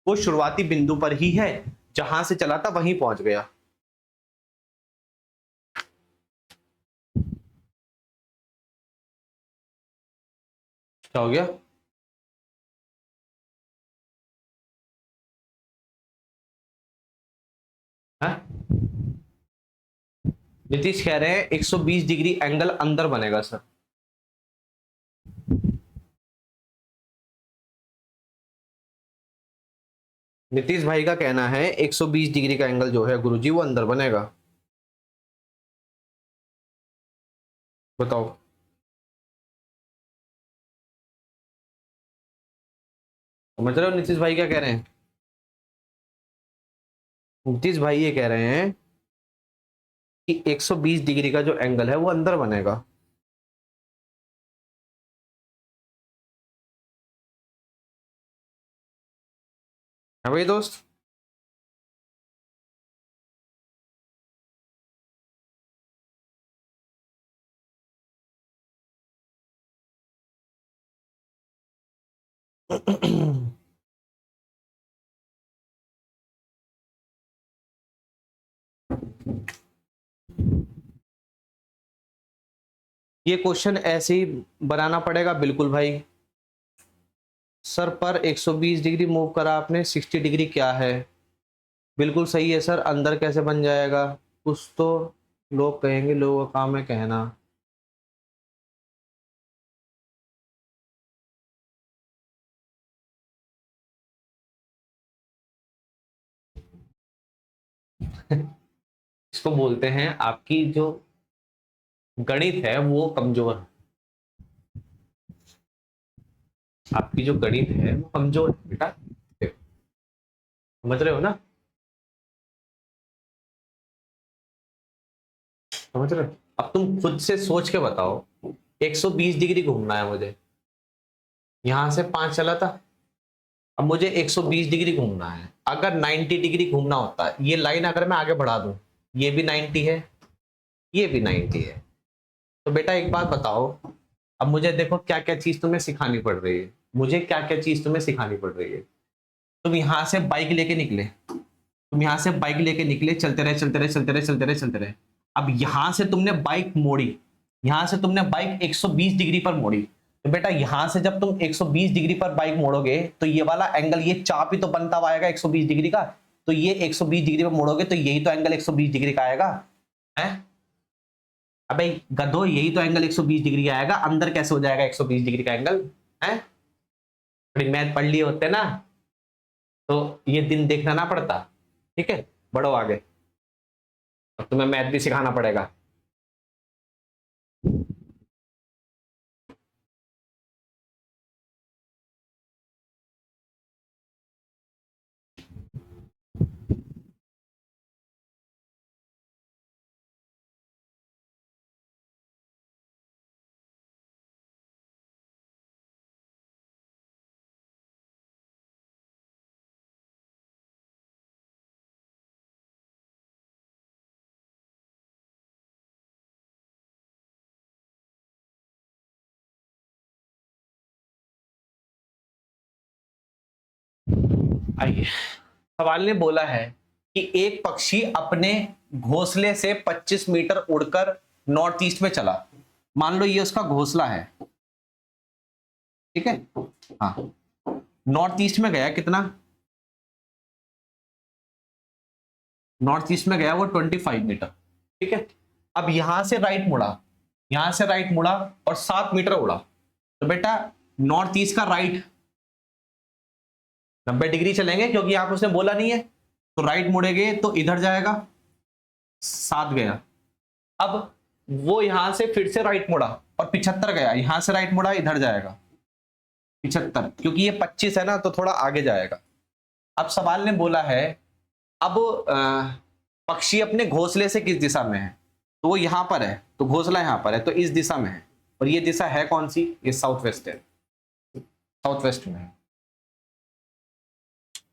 वो शुरुआती बिंदु पर ही है, जहां से चला था वहीं पहुंच गया। क्या हो गया? है? नीतीश कह रहे हैं 120 डिग्री एंगल अंदर बनेगा सर। नीतीश भाई का कहना है 120 डिग्री का एंगल जो है गुरुजी वो अंदर बनेगा। बताओ। समझ रहे हो नीतीश भाई क्या कह रहे हैं? नीतीश भाई ये कह रहे हैं कि 120 डिग्री का जो एंगल है वो अंदर बनेगा। है भाई दोस्त? ये क्वेश्चन ऐसे ही बनाना पड़ेगा बिल्कुल भाई। सर पर 120 डिग्री मूव करा आपने, 60 डिग्री क्या है? बिल्कुल सही है सर, अंदर कैसे बन जाएगा? कुछ तो लोग कहेंगे, लोगों का काम है कहना। इसको बोलते हैं आपकी जो गणित है वो कमजोर है। आपकी जो गणित है वो कमजोर है बेटा, देखो, समझ रहे हो ना? समझ रहे हो? अब तुम खुद से सोच के बताओ, 120 डिग्री घूमना है मुझे, यहां से 5 चला था, अब मुझे 120 डिग्री घूमना है। अगर 90 डिग्री घूमना होता है, ये लाइन अगर मैं आगे बढ़ा दूं, ये भी 90 है, ये भी 90 है, तो बेटा एक बात बताओ, अब मुझे देखो क्या क्या चीज तुम्हें सिखानी पड़ रही है, मुझे क्या क्या चीज तुम्हें सिखानी पड़ रही है। तुम यहां से बाइक लेके निकले, तुम यहां से बाइक लेके निकले, चलते रहे चलते रहे चलते रहे चलते रहे चलते रहे। अब यहां से तुमने बाइक मोड़ी, यहां से तुमने बाइक 120 डिग्री पर मोड़ी, तो बेटा यहां से जब तुम 120 डिग्री पर बाइक मोड़ोगे तो ये वाला एंगल, ये चाप ही तो बनता हुआ आएगा 120 डिग्री का, तो ये 120 डिग्री पर मोड़ोगे तो यही तो एंगल 120 डिग्री का आएगा। है? अबे गधो, यही तो एंगल 120 डिग्री का आएगा, अंदर कैसे हो जाएगा 120 डिग्री का एंगल? है? थोड़ी मैथ पढ़ लिए होते ना तो ये दिन देखना ना पड़ता। ठीक है, बढ़ो आगे, अब तुम्हें मैथ भी सिखाना पड़ेगा। आइए, सवाल ने बोला है कि एक पक्षी अपने घोंसले से 25 मीटर उड़कर नॉर्थ ईस्ट में चला। मान लो ये उसका घोंसला है, ठीक है? हाँ, नॉर्थ ईस्ट में गया कितना? नॉर्थ ईस्ट में गया वो 25 मीटर, ठीक है। अब यहां से राइट मुड़ा, यहां से राइट मुड़ा और 7 मीटर उड़ा, तो बेटा नॉर्थ ईस्ट का राइट 90 डिग्री चलेंगे, क्योंकि यहां पर उसने बोला नहीं है, तो राइट मुड़ेंगे तो इधर जाएगा, 7 गया। अब वो यहां से फिर से राइट मुड़ा और 75 गया, यहां से राइट मुड़ा इधर जाएगा 75, क्योंकि ये 25 है ना तो थोड़ा आगे जाएगा। अब सवाल ने बोला है, अब पक्षी अपने घोंसले से किस दिशा में है, तो वो यहां पर है, तो घोंसला यहां पर है, तो इस दिशा में है, और ये दिशा है कौन सी, ये साउथ वेस्ट है, साउथ वेस्ट में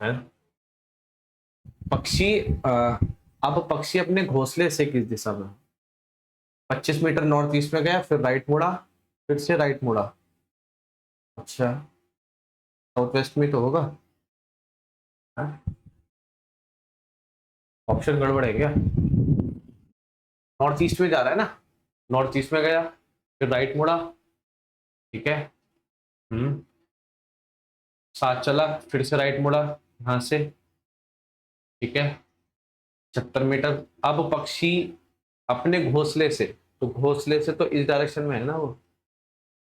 है। पक्षी अब पक्षी अपने घोंसले से किस दिशा में, 25 मीटर नॉर्थ ईस्ट में गया, फिर राइट मुड़ा, फिर से राइट मुड़ा, अच्छा साउथ वेस्ट में तो होगा, ऑप्शन गड़बड़ है क्या, नॉर्थ ईस्ट में जा रहा है ना, नॉर्थ ईस्ट में गया फिर राइट मुड़ा, ठीक है, 7 चला, फिर से राइट मुड़ा यहां से, ठीक है 76 मीटर। अब पक्षी अपने घोंसले से, तो घोंसले से तो इस डायरेक्शन में है ना, वो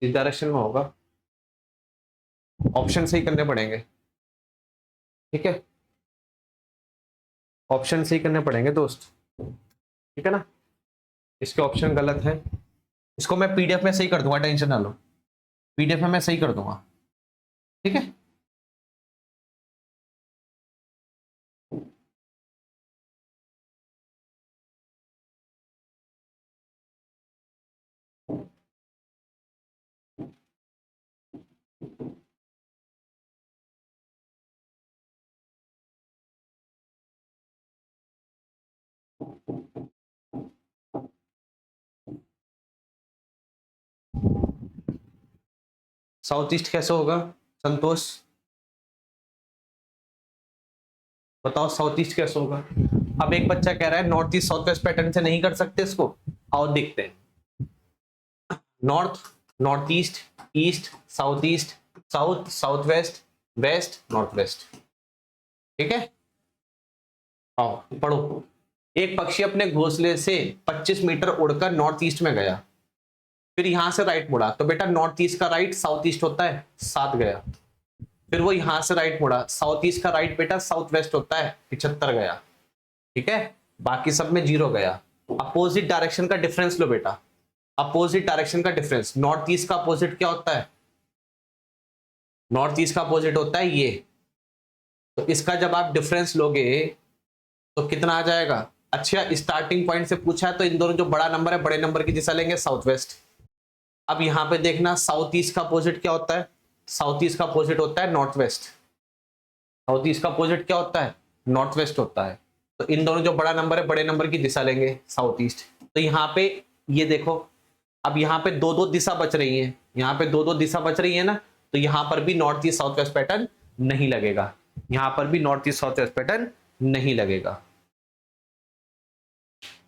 इस डायरेक्शन में होगा, ऑप्शन सही करने पड़ेंगे, ठीक है, ऑप्शन सही करने पड़ेंगे दोस्त, ठीक है ना, इसके ऑप्शन गलत है, इसको मैं पीडीएफ में सही कर दूंगा, टेंशन ना लो, पीडीएफ में मैं सही कर दूंगा, ठीक है। साउथ ईस्ट कैसे होगा संतोष, बताओ साउथ ईस्ट कैसे होगा। अब एक बच्चा कह रहा है north east south west pattern से नहीं कर सकते इसको, आओ देखते हैं, north, north east, east south east, south south west, west north west, ठीक है। आओ पढ़ो, एक पक्षी अपने घोंसले से 25 मीटर उड़कर नॉर्थ ईस्ट में गया, फिर यहां से राइट मुड़ा, तो बेटा नॉर्थ ईस्ट का राइट साउथ ईस्ट होता है, 7 गया। फिर वो यहां से राइट मुड़ा, साउथ ईस्ट का राइट बेटा साउथ वेस्ट होता है, 75 गया, ठीक है, बाकी सब में 0 गया। अपोजिट डायरेक्शन का डिफरेंस लो बेटा, अपोजिट डायरेक्शन का डिफरेंस, नॉर्थ ईस्ट का अपोजिट क्या होता है, नॉर्थ ईस्ट का अपोजिट होता है ये, तो इसका जब आप डिफरेंस लोगे तो कितना आ जाएगा। अच्छा स्टार्टिंग पॉइंट से पूछा है तो इन दोनों जो बड़ा नंबर है, बड़े नंबर की दिशा लेंगे साउथ वेस्ट। अब यहां पे देखना साउथ ईस्ट का अपोजिट क्या होता है, साउथ ईस्ट का अपोजिट होता है नॉर्थ वेस्ट, साउथ ईस्ट का अपोजिट क्या होता है, नॉर्थ वेस्ट होता है, तो इन दोनों जो बड़ा नंबर है, बड़े नंबर की दिशा लेंगे साउथ ईस्ट। तो यहाँ पे ये देखो, अब यहाँ पे दो दो दिशा बच रही है, यहाँ पे दो दो दिशा बच रही है ना, तो यहाँ पर भी north east south west pattern नहीं लगेगा, यहाँ पर भी north east south west pattern नहीं लगेगा,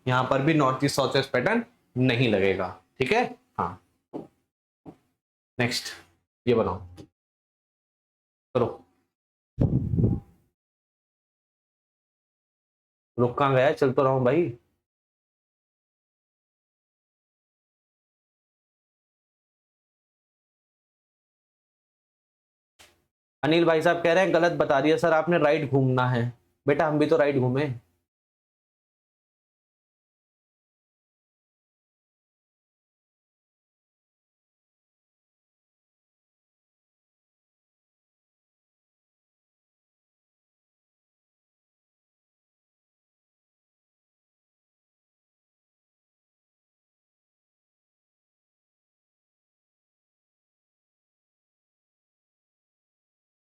यहाँ पर भी north east south west pattern नहीं लगेगा, ठीक है। हाँ नेक्स्ट ये बनाओ, करो, रुक कहाँ गया, चल तो रहा हूं भाई। अनिल भाई साहब कह रहे हैं गलत बता दिया सर आपने, राइट घूमना है, बेटा हम भी तो राइट घूमे।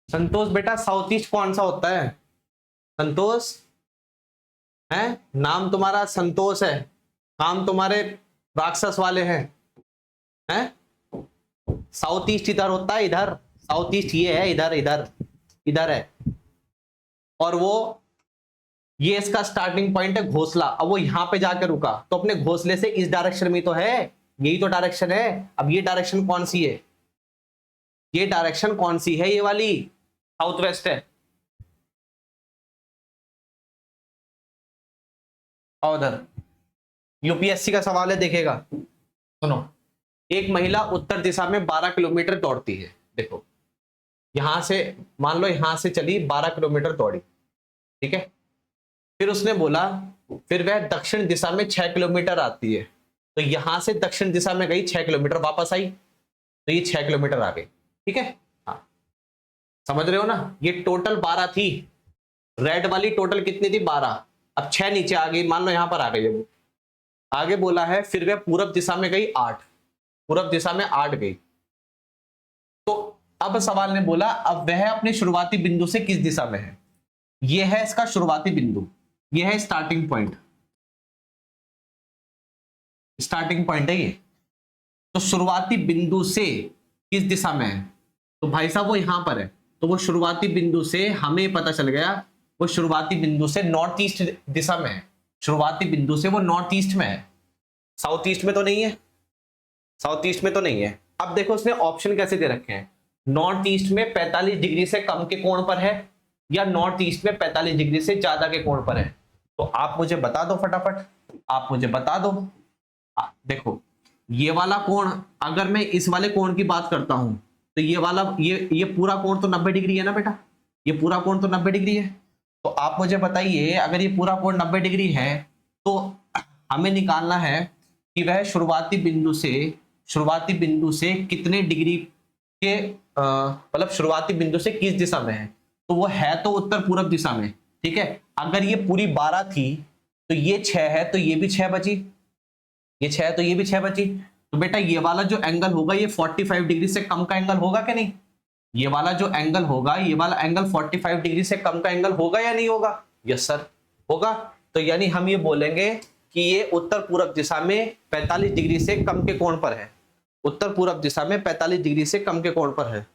संतोष बेटा साउथ ईस्ट कौन सा होता है, संतोष है, नाम तुम्हारा संतोष है, काम तुम्हारे राक्षस वाले हैं, साउथ ईस्ट इधर होता है, इधर साउथ ईस्ट ये है, इधर इधर इधर है, और वो ये इसका स्टार्टिंग पॉइंट है घोंसला, अब वो यहां पे जाकर रुका, तो अपने घोंसले से इस डायरेक्शन में तो है, यही तो डायरेक्शन है। अब ये डायरेक्शन कौन सी है, ये डायरेक्शन कौन सी है, ये वाली साउथ वेस्ट है, और उधर यूपीएससी का सवाल है, देखेगा। सुनो, एक महिला उत्तर दिशा में 12 किलोमीटर दौड़ती है। देखो यहां से, मान लो यहां से चली 12 किलोमीटर दौड़ी, ठीक है। फिर उसने बोला फिर वह दक्षिण दिशा में 6 किलोमीटर आती है, तो यहां से दक्षिण दिशा में गई 6 किलोमीटर, वापस आई तो ये 6 किलोमीटर आ गई, ठीक है। हाँ समझ रहे हो ना, ये टोटल 12 थी, रेड वाली टोटल कितनी थी 12, अब 6 नीचे आ गई, मान लो यहां पर आ गई है वो। आगे बोला है फिर वह पूरब दिशा में गई 8, पूरब दिशा में 8 गई। तो अब सवाल ने बोला अब वह अपने शुरुआती बिंदु से किस दिशा में है, यह है इसका शुरुआती बिंदु, यह है स्टार्टिंग पॉइंट, स्टार्टिंग पॉइंट है ये। तो शुरुआती बिंदु से किस दिशा में है, तो भाई साहब वो यहां पर है, तो वो शुरुआती बिंदु से हमें पता चल गया वो शुरुआती बिंदु से नॉर्थ ईस्ट दिशा में है, शुरुआती बिंदु से वो नॉर्थ ईस्ट में है, साउथ ईस्ट में तो नहीं है, साउथ ईस्ट में तो नहीं है। अब देखो उसने ऑप्शन कैसे दे रखे हैं, नॉर्थ ईस्ट में 45 डिग्री से कम के कोण पर है या नॉर्थ ईस्ट में 45 डिग्री से ज्यादा के कोण पर है। तो आप मुझे बता दो फटाफट, आप मुझे बता दो। देखो ये वाला कोण, अगर मैं इस वाले कोण की बात करता हूं तो ये वाला, ये पूरा कोण तो 90 डिग्री है ना बेटा, ये पूरा कोण तो 90 डिग्री है। तो आप मुझे बताइए अगर ये पूरा कोण 90 डिग्री है तो हमें निकालना है कि वह शुरुआती बिंदु से कितने डिग्री के, मतलब शुरुआती बिंदु से किस दिशा में है, तो वो है तो उत्तर पूर्व दिशा में, ठीक है। अगर ये पूरी 12 थी तो ये 6 है तो ये भी 6 बची, ये 6 है तो ये भी 6 बची। तो बेटा ये वाला जो एंगल होगा ये 45 डिग्री से कम का एंगल होगा कि नहीं, ये वाला जो एंगल होगा, ये वाला एंगल 45 डिग्री से कम का एंगल होगा या नहीं होगा, यस सर होगा। तो यानी हम ये बोलेंगे कि ये उत्तर पूर्व दिशा में 45 डिग्री से कम के कोण पर है, उत्तर पूर्व दिशा में 45 डिग्री से कम के कोण पर है।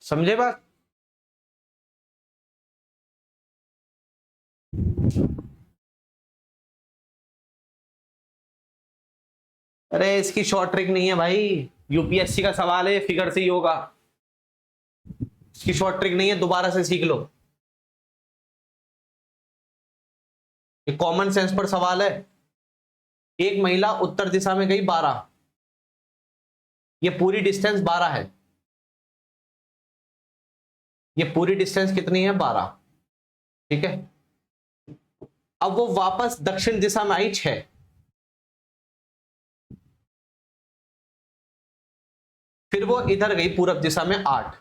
समझे बात? अरे इसकी शॉर्ट ट्रिक नहीं है भाई, यूपीएससी का सवाल है, फिगर से ही होगा, इसकी शॉर्ट ट्रिक नहीं है, दोबारा से सीख लो, ये कॉमन सेंस पर सवाल है। एक महिला उत्तर दिशा में गई 12, ये पूरी डिस्टेंस 12 है, ये पूरी डिस्टेंस कितनी है 12, ठीक है। अब वो वापस दक्षिण दिशा में आई 6, फिर वो इधर गई पूरब दिशा में 8,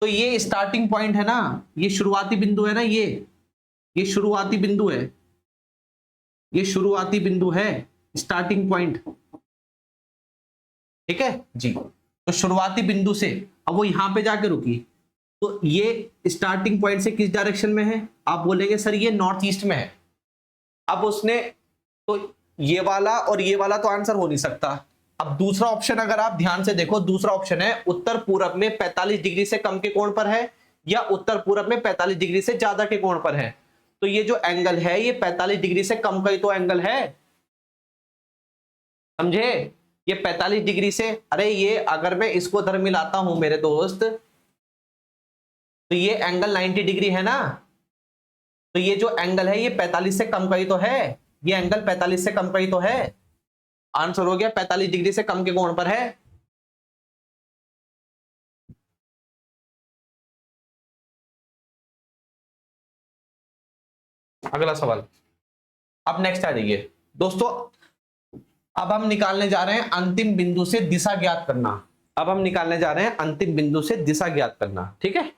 तो ये स्टार्टिंग पॉइंट है ना, ये शुरुआती बिंदु है ना, ये शुरुआती बिंदु है, ये शुरुआती बिंदु है, स्टार्टिंग पॉइंट, ठीक है जी। तो शुरुआती बिंदु से अब वो यहां पे जाके रुकी, तो ये स्टार्टिंग पॉइंट से किस डायरेक्शन में है, आप बोलेंगे सर ये नॉर्थ ईस्ट में है। अब उसने, तो ये वाला और ये वाला तो आंसर हो नहीं सकता। अब दूसरा ऑप्शन अगर आप ध्यान से देखो, दूसरा ऑप्शन है उत्तर पूरब में 45 डिग्री से कम के कोण पर है या उत्तर पूरब में 45 डिग्री से ज्यादा के कोण पर है। तो ये जो एंगल है ये 45 डिग्री से कम का ही तो एंगल है, समझे, ये 45 डिग्री से, अरे ये अगर मैं इसको उधर मिलाता हूं मेरे दोस्त तो ये एंगल 90 डिग्री है ना, तो ये जो एंगल है ये 45 से कम का ही तो है, ये एंगल 45 से कम का ही तो है, आंसर हो गया 45 डिग्री से कम के कोण पर है। अगला सवाल, अब नेक्स्ट आ जाइए दोस्तों। अब हम निकालने जा रहे हैं अंतिम बिंदु से दिशा ज्ञात करना, अब हम निकालने जा रहे हैं अंतिम बिंदु से दिशा ज्ञात करना, ठीक है।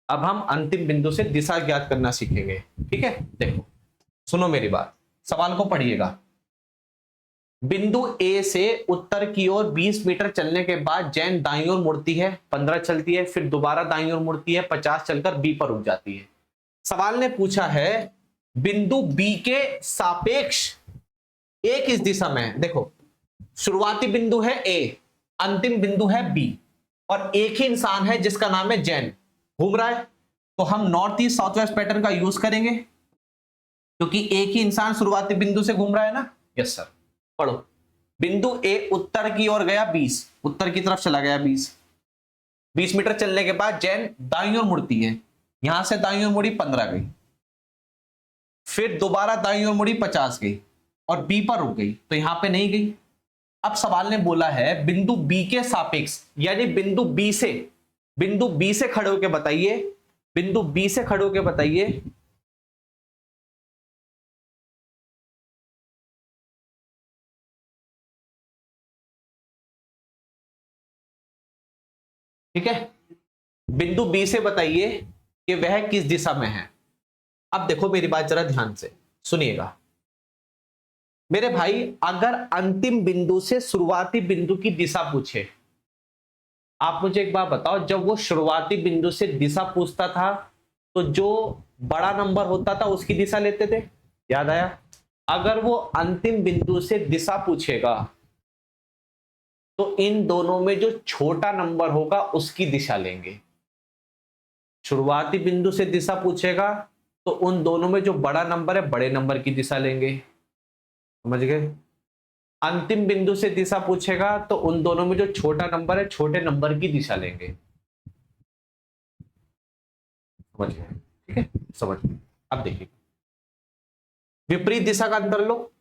अब हम अंतिम बिंदु से दिशा ज्ञात करना सीखेंगे, ठीक है। देखो सुनो मेरी बात, सवाल को पढ़िएगा। बिंदु ए से उत्तर की ओर 20 मीटर चलने के बाद जैन दाईं ओर मुड़ती है, 15 चलती है, फिर दोबारा दाईं ओर मुड़ती है, 50 चलकर बी पर रुक जाती है। सवाल ने पूछा है बिंदु बी के सापेक्ष ए किस दिशा में है। देखो शुरुआती बिंदु है ए, अंतिम बिंदु है बी, और एक ही इंसान है जिसका नाम है जैन, घूम रहा है, तो हम north east south west pattern का यूज करेंगे क्योंकि एक ही इंसान शुरुआती बिंदु से घूम रहा है ना। Yes sir. पढ़ो, बिंदु ए उत्तर की ओर गया 20, उत्तर की तरफ चला गया 20 मीटर चलने के बाद जैन दाईं ओर मुड़ती है, यहां से दाईं ओर मुड़ी 15 गई, फिर दोबारा दाईं ओर मुड़ी 50 गई और बी पर रुक गई, तो यहां पे नहीं गई। अब सवाल ने बोला है बिंदु बी के सापेक्ष, यानी बिंदु बी से खड़े होकर बताइए, बिंदु बी से खड़े होकर बताइए ठीक है, बिंदु बी से बताइए कि वह किस दिशा में है। अब देखो मेरी बात जरा ध्यान से सुनिएगा मेरे भाई, अगर अंतिम बिंदु से शुरुआती बिंदु की दिशा पूछे, आप मुझे एक बात बताओ, जब वो शुरुआती बिंदु से दिशा पूछता था तो जो बड़ा नंबर होता था उसकी दिशा लेते थे, याद आया। अगर वो अंतिम बिंदु से दिशा पूछेगा तो इन दोनों में जो छोटा नंबर होगा उसकी दिशा लेंगे। शुरुआती बिंदु से दिशा पूछेगा तो उन दोनों में जो बड़ा नंबर है बड़े नंबर की दिशा लेंगे, समझ गए। अंतिम बिंदु से दिशा पूछेगा तो उन दोनों में जो छोटा नंबर है छोटे नंबर की दिशा लेंगे, समझ गए। ठीक है, समझ गए। अब देखिए विपरीत दिशा का अंतर लो,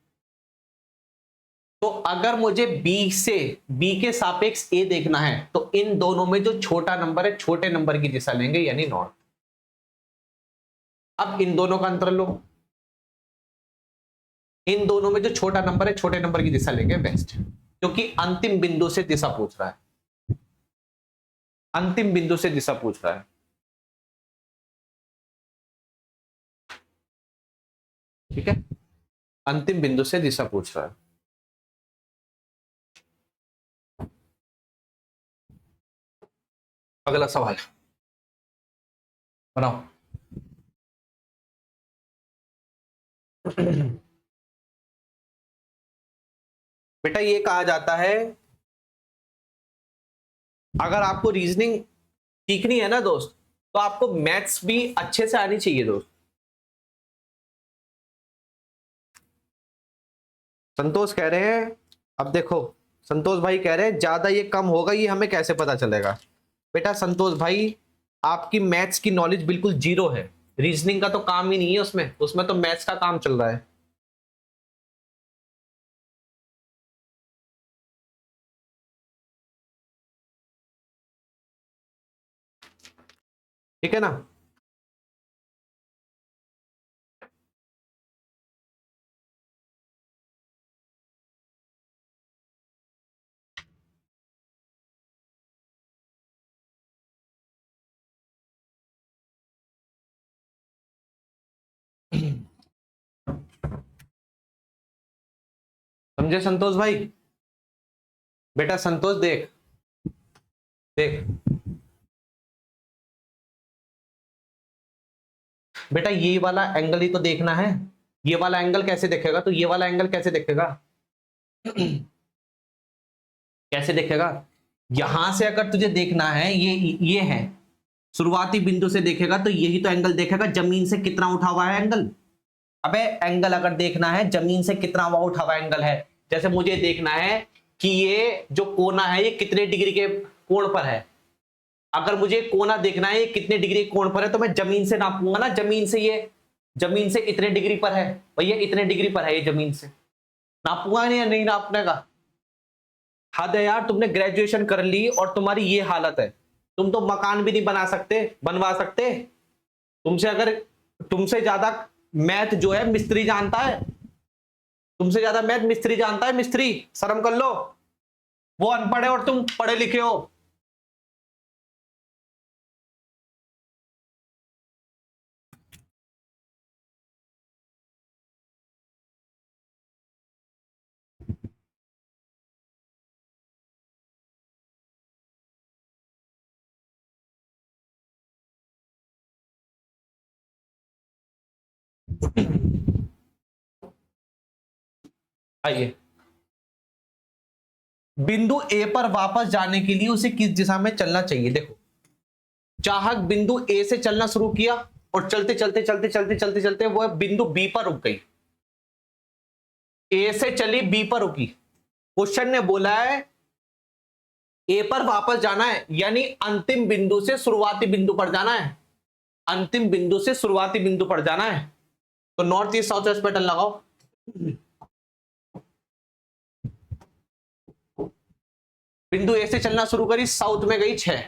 तो अगर मुझे बी के सापेक्ष ए देखना है तो इन दोनों में जो छोटा नंबर है छोटे नंबर की दिशा लेंगे, यानी नॉर्थ। अब इन दोनों का अंतर लो, इन दोनों में जो छोटा नंबर है छोटे नंबर की दिशा लेंगे वेस्ट, क्योंकि अंतिम बिंदु से दिशा पूछ रहा है, अंतिम बिंदु से दिशा पूछ रहा है। ठीक है, अंतिम बिंदु से दिशा पूछ रहा है। अगला सवाल बनाओ। बेटा ये कहा जाता है, अगर आपको रीजनिंग सीखनी है ना दोस्त, तो आपको मैथ्स भी अच्छे से आनी चाहिए दोस्त। संतोष कह रहे हैं, अब देखो संतोष भाई कह रहे हैं ज्यादा ये कम होगा, ये हमें कैसे पता चलेगा। बेटा संतोष भाई, आपकी मैथ्स की नॉलेज बिल्कुल जीरो है, रीजनिंग का तो काम ही नहीं है उसमें, उसमें तो मैथ्स का काम चल रहा है। ठीक है ना। समझे संतोष भाई। बेटा संतोष देख देख बेटा, ये वाला एंगल ही तो देखना है, ये वाला एंगल कैसे देखेगा, तो ये वाला एंगल कैसे देखेगा कैसे देखेगा। यहां से अगर तुझे देखना है, ये है शुरुआती बिंदु से देखेगा तो यही तो एंगल देखेगा, जमीन से कितना उठा हुआ है एंगल। अबे एंगल अगर देखना है जमीन से कितना हुआ उठा हुआ एंगल है, जैसे मुझे देखना है कि ये जो कोना है ये कितने डिग्री के कोण पर है, अगर मुझे कोना देखना है ये कितने डिग्री कोण पर है तो मैं जमीन से नापूंगा ना, जमीन से ये जमीन से इतने डिग्री पर है भैया, इतने डिग्री पर है ये, जमीन से नापूंगा नहीं या नहीं नापने का। हद है यार, तुमने ग्रेजुएशन कर ली और तुम्हारी ये हालत है, तुम तो मकान भी नहीं बनवा सकते। तुमसे अगर तुमसे ज्यादा मैथ जो है मिस्त्री जानता है, तुमसे ज्यादा मैथ मिस्त्री जानता है, मिस्त्री, शर्म कर लो। वो अनपढ़ है और तुम पढ़े लिखे हो। आइए बिंदु ए पर वापस जाने के लिए उसे किस दिशा में चलना चाहिए। देखो, चाहक बिंदु ए से चलना शुरू किया और चलते चलते चलते चलते चलते चलते वो बिंदु बी पर रुक गई। ए से चली बी पर रुकी। क्वेश्चन ने बोला है ए पर वापस जाना है, यानी अंतिम बिंदु से शुरुआती बिंदु पर जाना है। अंतिम बिंदु से शुरुआती बिंदु पर जाना है। तो north east south west pattern लगाओ। बिंदु ए से चलना शुरू करी, साउथ में गई 6,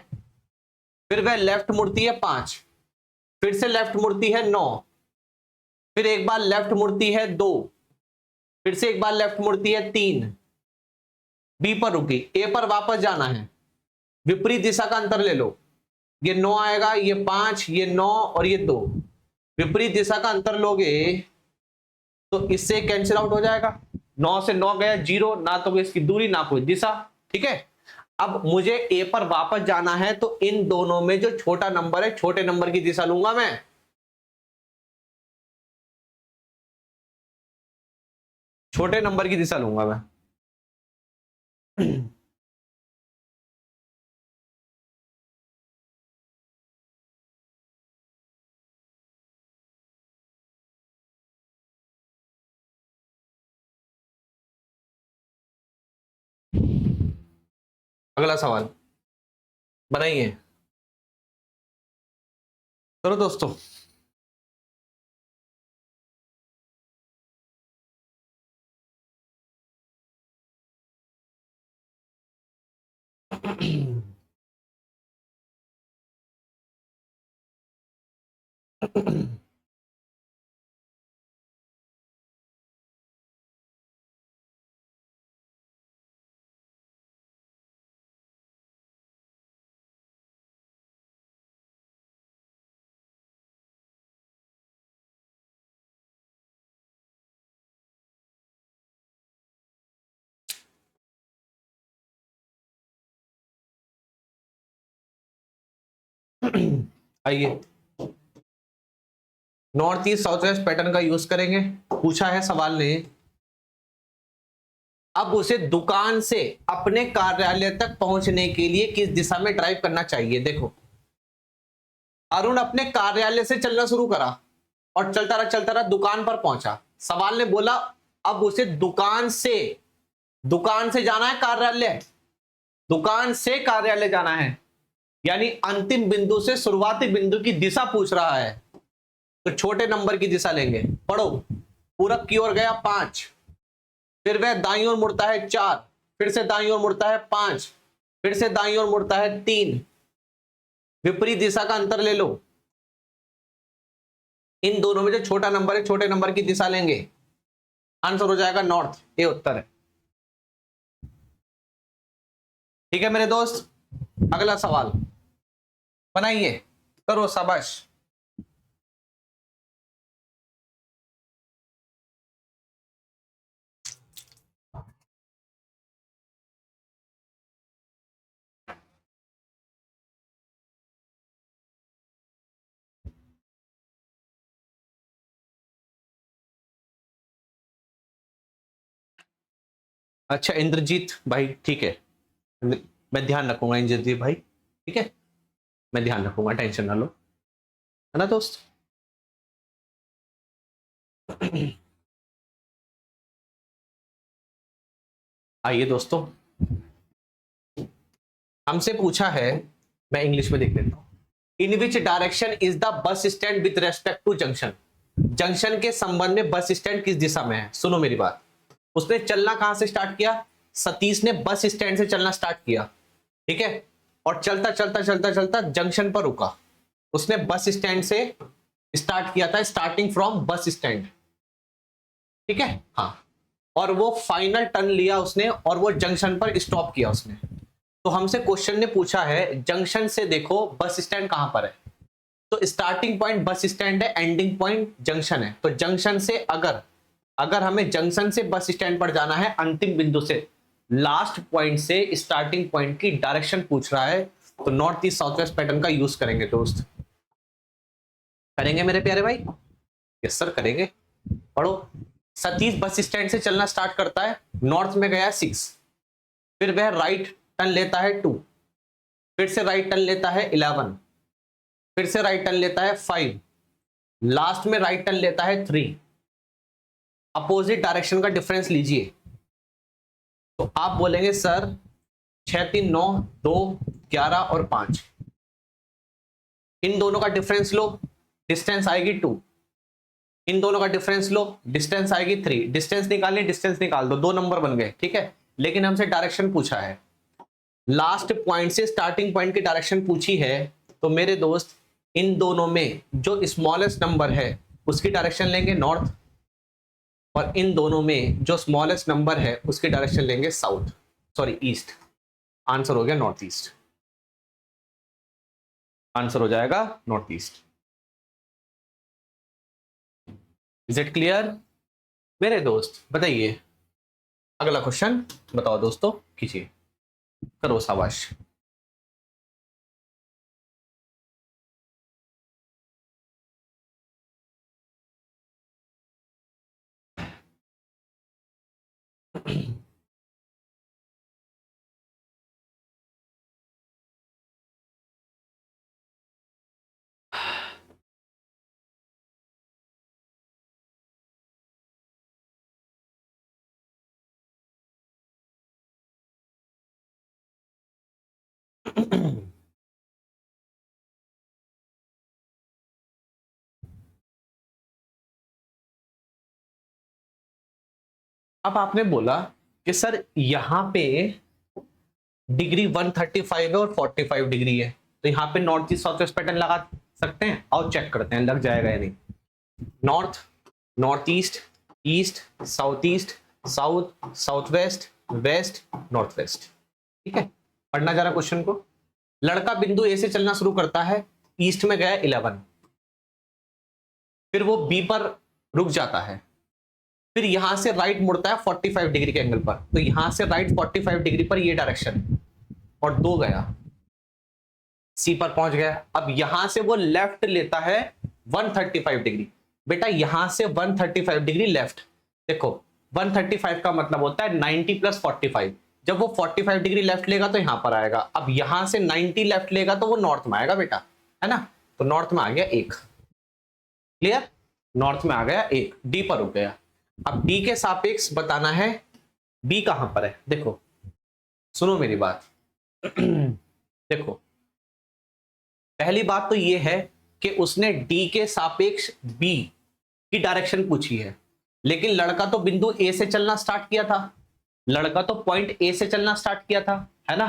फिर वह लेफ्ट मुड़ती है 5, फिर से लेफ्ट मुड़ती है 9, फिर एक बार लेफ्ट मुड़ती है 2, फिर से एक बार लेफ्ट मुड़ती है 3, बी पर रुकी। ए पर वापस जाना है, विपरीत दिशा का अंतर ले लो। ये 9 आएगा, ये 5, ये 9 और ये 2। विपरीत दिशा का अंतर लोगे तो इससे कैंसिल आउट हो जाएगा। 9 से 9 गया 0, ना तो इसकी दूरी ना कोई दिशा। ठीक है, अब मुझे ए पर वापस जाना है तो इन दोनों में जो छोटा नंबर है, छोटे नंबर की दिशा लूंगा मैं। छोटे नंबर की दिशा लूंगा मैं। अगला सवाल बनाइए। चलो दोस्तों, आइए north east south west pattern का यूज करेंगे। पूछा है सवाल ने, अब उसे दुकान से अपने कार्यालय तक पहुंचने के लिए किस दिशा में ड्राइव करना चाहिए। देखो, अरुण अपने कार्यालय से चलना शुरू करा और चलता रहा दुकान पर पहुंचा। सवाल ने बोला अब उसे दुकान से जाना है कार्यालय, दुकान से कार्यालय जाना है, यानी अंतिम बिंदु से शुरुआती बिंदु की दिशा पूछ रहा है। तो छोटे नंबर की दिशा लेंगे। पढ़ो, पूरब की ओर गया 5, फिर वह दाईं ओर मुड़ता है 4, फिर से दाईं ओर मुड़ता है 5, फिर से दाईं ओर मुड़ता है 3। विपरीत दिशा का अंतर ले लो। इन दोनों में जो छोटा नंबर है, छोटे नंबर की दिशा लेंगे। आंसर हो जाएगा नॉर्थ, ये उत्तर है। ठीक है मेरे दोस्त, अगला सवाल बनाइए, करो शाबाश। अच्छा इंद्रजीत भाई, ठीक है, मैं ध्यान रखूंगा इंद्रजीत भाई। ठीक है, मैं ध्यान रखूंगा, टेंशन ना लो, है ना दोस्त। आइए दोस्तों, हमसे पूछा है, मैं इंग्लिश में देख लेता हूं। In which direction is the bus stand with respect to junction. Junction के संबंध में बस स्टैंड किस दिशा में है। सुनो मेरी बात, उसने चलना कहां से स्टार्ट किया। सतीश ने बस स्टैंड से चलना स्टार्ट किया, ठीक है, और चलता चलता चलता चलता जंक्शन पर रुका। उसने बस स्टैंड से स्टार्ट किया था, स्टार्टिंग फ्रॉम बस स्टैंड, ठीक है, हाँ, और वो फाइनल टर्न लिया उसने और वो जंक्शन पर स्टॉप किया उसने। तो हमसे क्वेश्चन ने पूछा है जंक्शन से देखो बस स्टैंड कहां पर है। तो स्टार्टिंग पॉइंट बस स्टैंड है, एंडिंग पॉइंट जंक्शन है। तो जंक्शन से अगर हमें जंक्शन से बस स्टैंड पर जाना है, अंतिम बिंदु से लास्ट पॉइंट से स्टार्टिंग पॉइंट की डायरेक्शन पूछ रहा है, तो north east south west pattern का यूज करेंगे दोस्त। करेंगे मेरे प्यारे भाई, यस सर करेंगे। पढ़ो, सतीश बस स्टैंड से चलना स्टार्ट करता है, नॉर्थ में गया 6, फिर वह राइट टर्न लेता है 2, फिर से राइट टर्न लेता है 11, फिर से राइट टर्न लेता है 5, लास्ट में राइट टर्न लेता है 3। अपोजिट डायरेक्शन का डिफरेंस लीजिए। तो आप बोलेंगे सर 6 3 9 2 11 और 5, इन दोनों का डिफरेंस लो, डिस्टेंस आएगी 2। इन दोनों का डिफरेंस लो, डिस्टेंस आएगी 3। डिस्टेंस निकालनी, डिस्टेंस निकाल दो, 2 नंबर बन गए, ठीक है। लेकिन हमसे डायरेक्शन पूछा है, लास्ट पॉइंट से स्टार्टिंग पॉइंट की डायरेक्शन पूछी है। तो मेरे दोस्त इन दोनों में जो स्मॉलेस्ट नंबर है उसकी डायरेक्शन लेंगे नॉर्थ, और इन दोनों में जो स्मॉलेस्ट नंबर है उसकी डायरेक्शन लेंगे साउथ, सॉरी ईस्ट। आंसर हो गया नॉर्थ ईस्ट, आंसर हो जाएगा north east. Is it clear मेरे दोस्त? बताइए, अगला क्वेश्चन बताओ दोस्तों, कीजिए, करो शाबाश। अब आपने बोला कि सर यहां पे डिग्री 135 है और 45 डिग्री है, तो यहाँ पे north east south west pattern लगा सकते हैं। आओ चेक करते हैं लग जाएगा या नहीं। North, north east, east, south east, south, south west, west, north west. ठीक है, पढ़ना जरा क्वेश्चन को। लड़का बिंदु ए से चलना शुरू करता है, ईस्ट में गया 11, फिर वो बी पर रुक जाता है, फिर यहां से राइट मुड़ता है 45 डिग्री के एंगल पर। तो यहां से राइट 45 डिग्री पर ये डायरेक्शन, और 2 गया, सी पर पहुंच गया। अब यहां से वो लेफ्ट लेता है 135 डिग्री। बेटा यहां से 135 डिग्री लेफ्ट, देखो 135 का मतलब होता है 90 प्लस 45। जब वो 45 डिग्री लेफ्ट लेगा तो यहां पर आएगा। अब यहां से 90 लेफ्ट लेगा तो वो नॉर्थ में आएगा बेटा, है ना। तो नॉर्थ में आ गया 1, क्लियर, नॉर्थ में आ गया 1, डी पर रुक गया। अब डी के सापेक्ष बताना है बी कहां पर है। देखो सुनो मेरी बात देखो पहली बात तो ये है कि उसने डी के सापेक्ष बी की डायरेक्शन पूछी है, लेकिन लड़का तो बिंदु ए से चलना स्टार्ट किया था, लड़का तो पॉइंट ए से चलना स्टार्ट किया था, है ना।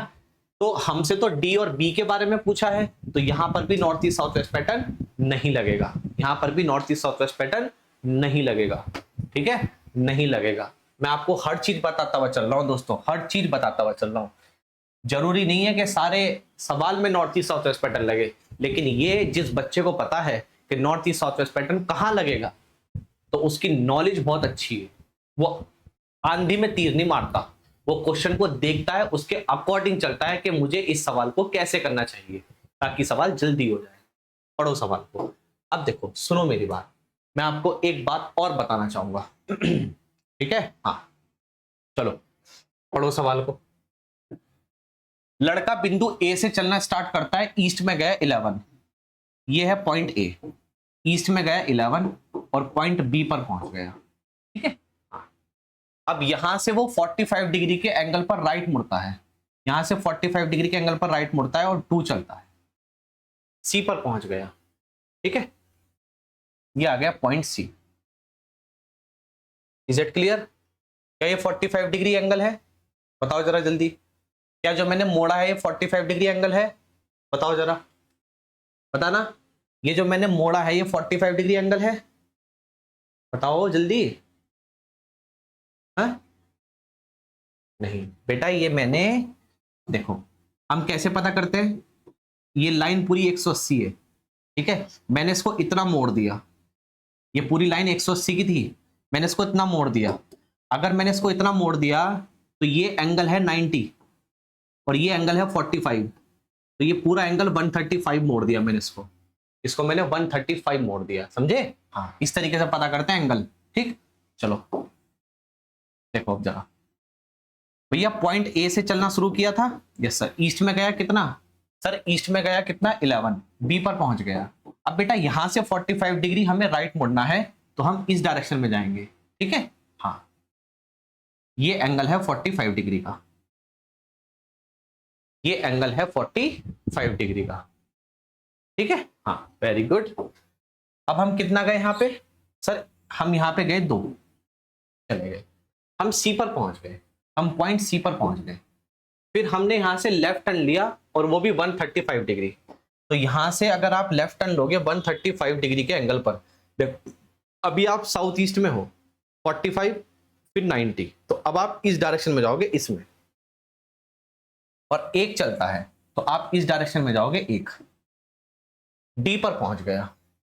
तो हमसे तो डी और बी के बारे में पूछा है, तो यहां पर भी north east south west pattern नहीं लगेगा, यहां पर भी north east south west pattern नहीं लगेगा, ठीक है, नहीं लगेगा। मैं आपको हर चीज बताता हुआ चल रहा हूं दोस्तों, हर चीज बताता हुआ चल रहा हूं। जरूरी नहीं है कि सारे सवाल में north east south west pattern लगे, लेकिन ये जिस बच्चे को पता है कि north east south west pattern कहां लगेगा, तो उसकी नॉलेज बहुत अच्छी है। वो आंधी में तीर नहीं मारता, वो क्वेश्चन को देखता है, उसके अकॉर्डिंग चलता है कि मुझे इस सवाल को कैसे करना चाहिए ताकि सवाल जल्दी हो जाए। पढ़ो सवाल को। अब देखो सुनो मेरी बात, मैं आपको एक बात और बताना चाहूंगा ठीक है, हाँ चलो पढ़ो सवाल को। लड़का बिंदु ए से चलना स्टार्ट करता है, ईस्ट में गया 11, ये है पॉइंट ए, ईस्ट में गया 11 और पॉइंट बी पर पहुंच गया, ठीक है। अब यहां से वो 45 डिग्री के एंगल पर राइट मुड़ता है, यहां से 45 डिग्री के एंगल पर राइट मुड़ता है और 2 चलता है, सी पर पहुंच गया, ठीक है। ये आ गया point C. Is it clear? क्या ये 45 डिग्री एंगल है? बताओ जरा जल्दी, क्या जो मैंने मोड़ा है ये 45 डिग्री एंगल है? बताओ जरा, बताना, ये जो मैंने मोड़ा है ये 45 डिग्री एंगल है? बताओ जल्दी। हाँ नहीं बेटा, ये मैंने, देखो हम कैसे पता करते हैं, ये लाइन पूरी 180 है, ठीक है, मैंने इसको इतना मोड़ दिया, ये पूरी लाइन 180 की थी, मैंने इसको इतना मोड़ दिया। अगर मैंने इसको इतना मोड़ दिया तो ये एंगल है 90 और ये एंगल है 45, तो ये पूरा एंगल 135 मोड़ दिया मैंने इसको, इसको मैंने 135 मोड़ दिया, समझे? हाँ, इस तरीके से पता करते हैं एंगल, ठीक। चलो देखो अब जरा, भैया पॉइंट ए से चलना शुरू किया था, यस सर, ईस्ट में गया कितना सर, ईस्ट में गया कितना 11, बी पर पहुंच गया। अब बेटा यहां से 45 डिग्री हमें राइट मुड़ना है, तो हम इस डायरेक्शन में जाएंगे, ठीक है। हाँ, ये एंगल है 45 डिग्री का, ये एंगल है 45 डिग्री का, ठीक है। हाँ, वेरी गुड। अब हम कितना गए यहाँ पे सर, हम यहाँ पे गए 2, चले गए, हम सी पर पहुंच गए, हम पॉइंट सी पर पहुंच गए। फिर हमने यहां से लेफ्ट टर्न लिया, और वो भी 135 डिग्री। तो यहां से अगर आप लेफ्ट टर्न लोगे 135 डिग्री के एंगल पर, देखो अभी आप साउथ ईस्ट में हो, 45 फिर 90, तो अब आप इस डायरेक्शन में जाओगे, इसमें, और एक चलता है तो आप इस डायरेक्शन में जाओगे, एक डी पर पहुंच गया,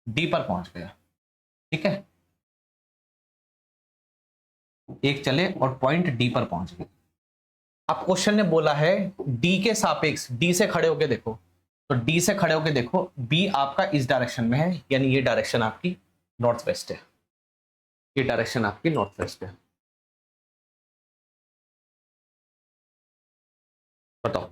डी पर पहुंच गया, ठीक है। एक चले और पॉइंट डी पर पहुंच गए। अब क्वेश्चन ने बोला है डी के सापेक्ष, डी से खड़े होके देखो, तो डी से खड़े होके देखो, बी आपका इस डायरेक्शन में है, यानी ये डायरेक्शन आपकी नॉर्थ वेस्ट है, ये डायरेक्शन आपकी नॉर्थ वेस्ट है। बताओ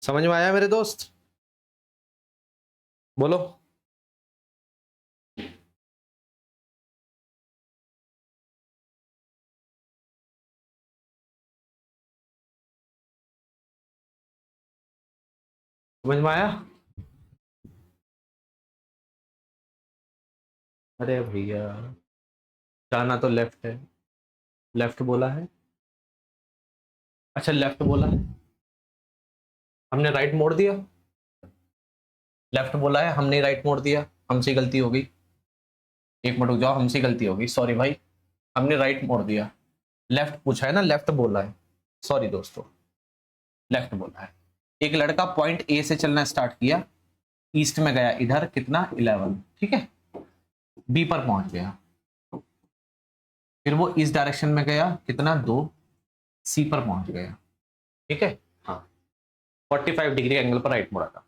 समझ में आया मेरे दोस्त, बोलो। समझ में आया? अरे भैया जाना तो लेफ्ट है, लेफ्ट बोला है, अच्छा लेफ्ट बोला है, हमने राइट मोड़ दिया, लेफ्ट बोला है हमने राइट मोड़ दिया, हमसे गलती हो गई, एक मिनट रुक जाओ, हमसे गलती हो गई, सॉरी भाई, हमने राइट मोड़ दिया, लेफ्ट पूछा है ना, लेफ्ट बोला है, सॉरी दोस्तों, लेफ्ट बोला है। एक लड़का पॉइंट ए से चलना स्टार्ट किया, ईस्ट में गया, इधर कितना 11, ठीक है, बी पर पहुंच गया, फिर वो इस डायरेक्शन में गया, कितना 2, सी पर पहुंच गया, ठीक है। हाँ, 45 डिग्री एंगल पर राइट मुड़ा था।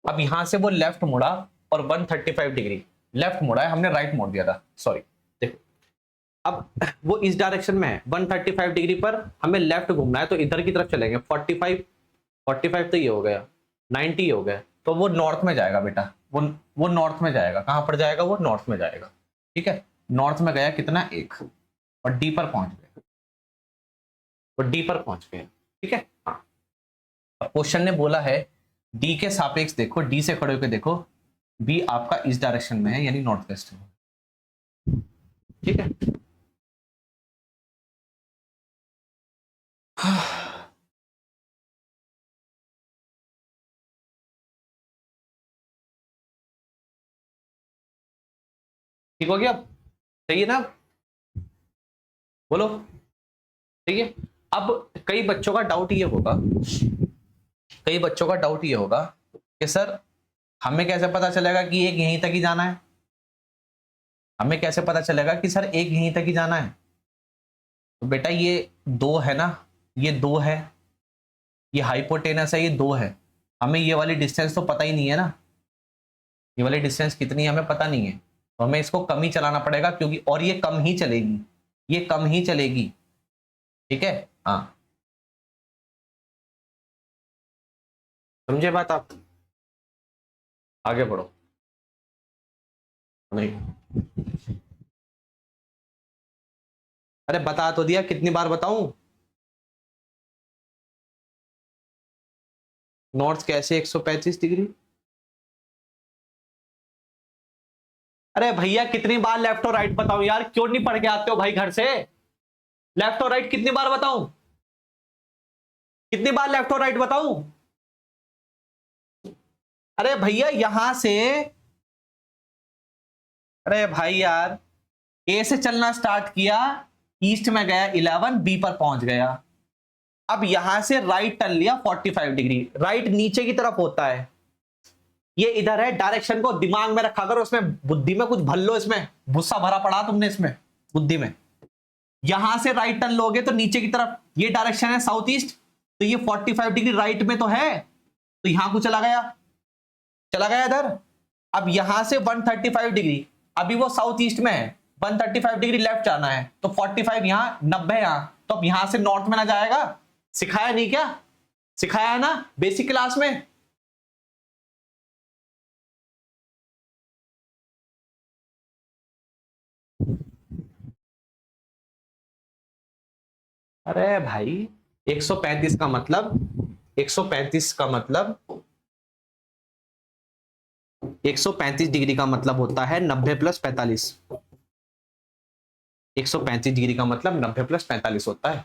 अब यहां से वो लेफ्ट मुड़ा और 135 डिग्री लेफ्ट मुड़ा है, हमने राइट मोड़ दिया था, सॉरी। देखो अब वो इस डायरेक्शन में है, 135 डिग्री पर हमें लेफ्ट घूमना है, तो इधर की तरफ चलेंगे, 45 तो ये हो गया, 90 हो गया, तो वो नॉर्थ में जाएगा बेटा, वो नॉर्थ में जाएगा, कहां पर जाएगा, वो नॉर्थ में जाएगा, ठीक है। नॉर्थ में गया कितना 1, और डी पर पहुंच गया, तो डी पर पहुंच गए, ठीक है। हाँ, क्वेश्चन ने बोला है डी के सापेक्ष देखो, डी से खड़े होकर देखो, बी आपका इस डायरेक्शन में है, यानी नॉर्थ वेस्ट में, ठीक है। ठीक हो गया, सही है ना, बोलो, ठीक है। अब कई बच्चों का डाउट ये होगा, कई बच्चों का डाउट ये होगा कि सर हमें कैसे पता चलेगा कि एक यहीं तक ही जाना है, हमें कैसे पता चलेगा कि सर एक यहीं तक ही जाना है। तो बेटा ये 2 है ना, ये 2 है, ये हाइपोटेनस है, ये 2 है, हमें ये वाली डिस्टेंस तो पता ही नहीं है ना, ये वाली डिस्टेंस कितनी है हमें पता नहीं है, तो हमें इसको कम ही चलाना पड़ेगा, क्योंकि और ये कम ही चलेगी, ये कम ही चलेगी, ठीक है। हाँ, समझे बात आप, आगे बढ़ो, नहीं अरे बता तो दिया, कितनी बार बताऊं, नॉर्थ कैसे 135 डिग्री, अरे भैया कितनी बार लेफ्ट और राइट बताऊं यार, क्यों नहीं पढ़ के आते हो भाई घर से, लेफ्ट और राइट कितनी बार बताऊं, कितनी बार लेफ्ट और राइट बताऊं, अरे भैया यहां से, अरे भाई यार ए से चलना स्टार्ट किया, ईस्ट में गया 11, बी पर पहुंच गया, अब यहां से राइट टर्न लिया 45 डिग्री, राइट नीचे की तरफ होता है, ये इधर है, डायरेक्शन को दिमाग में रखा करो, इसमें बुद्धि में कुछ भर लो, इसमें भुस्सा भरा पड़ा तुमने इसमें बुद्धि में। यहां से राइट टर्न लोगे तो नीचे की तरफ ये डायरेक्शन है साउथ ईस्ट, तो ये 45 डिग्री राइट में तो है, तो यहां को चला गया इधर। अब यहां से 135 डिग्री, अभी वो साउथ ईस्ट में है, 135 डिग्री लेफ्ट जाना है, तो 45 यहां, 90 यहां, तो अब यहां से नॉर्थ में ना जाएगा। सिखाया नहीं क्या? सिखाया ना बेसिक क्लास में। अरे भाई 135 का मतलब 135 का मतलब 135 डिग्री का मतलब होता है 90 प्लस 45। 135 डिग्री का मतलब 90 प्लस 45 होता है।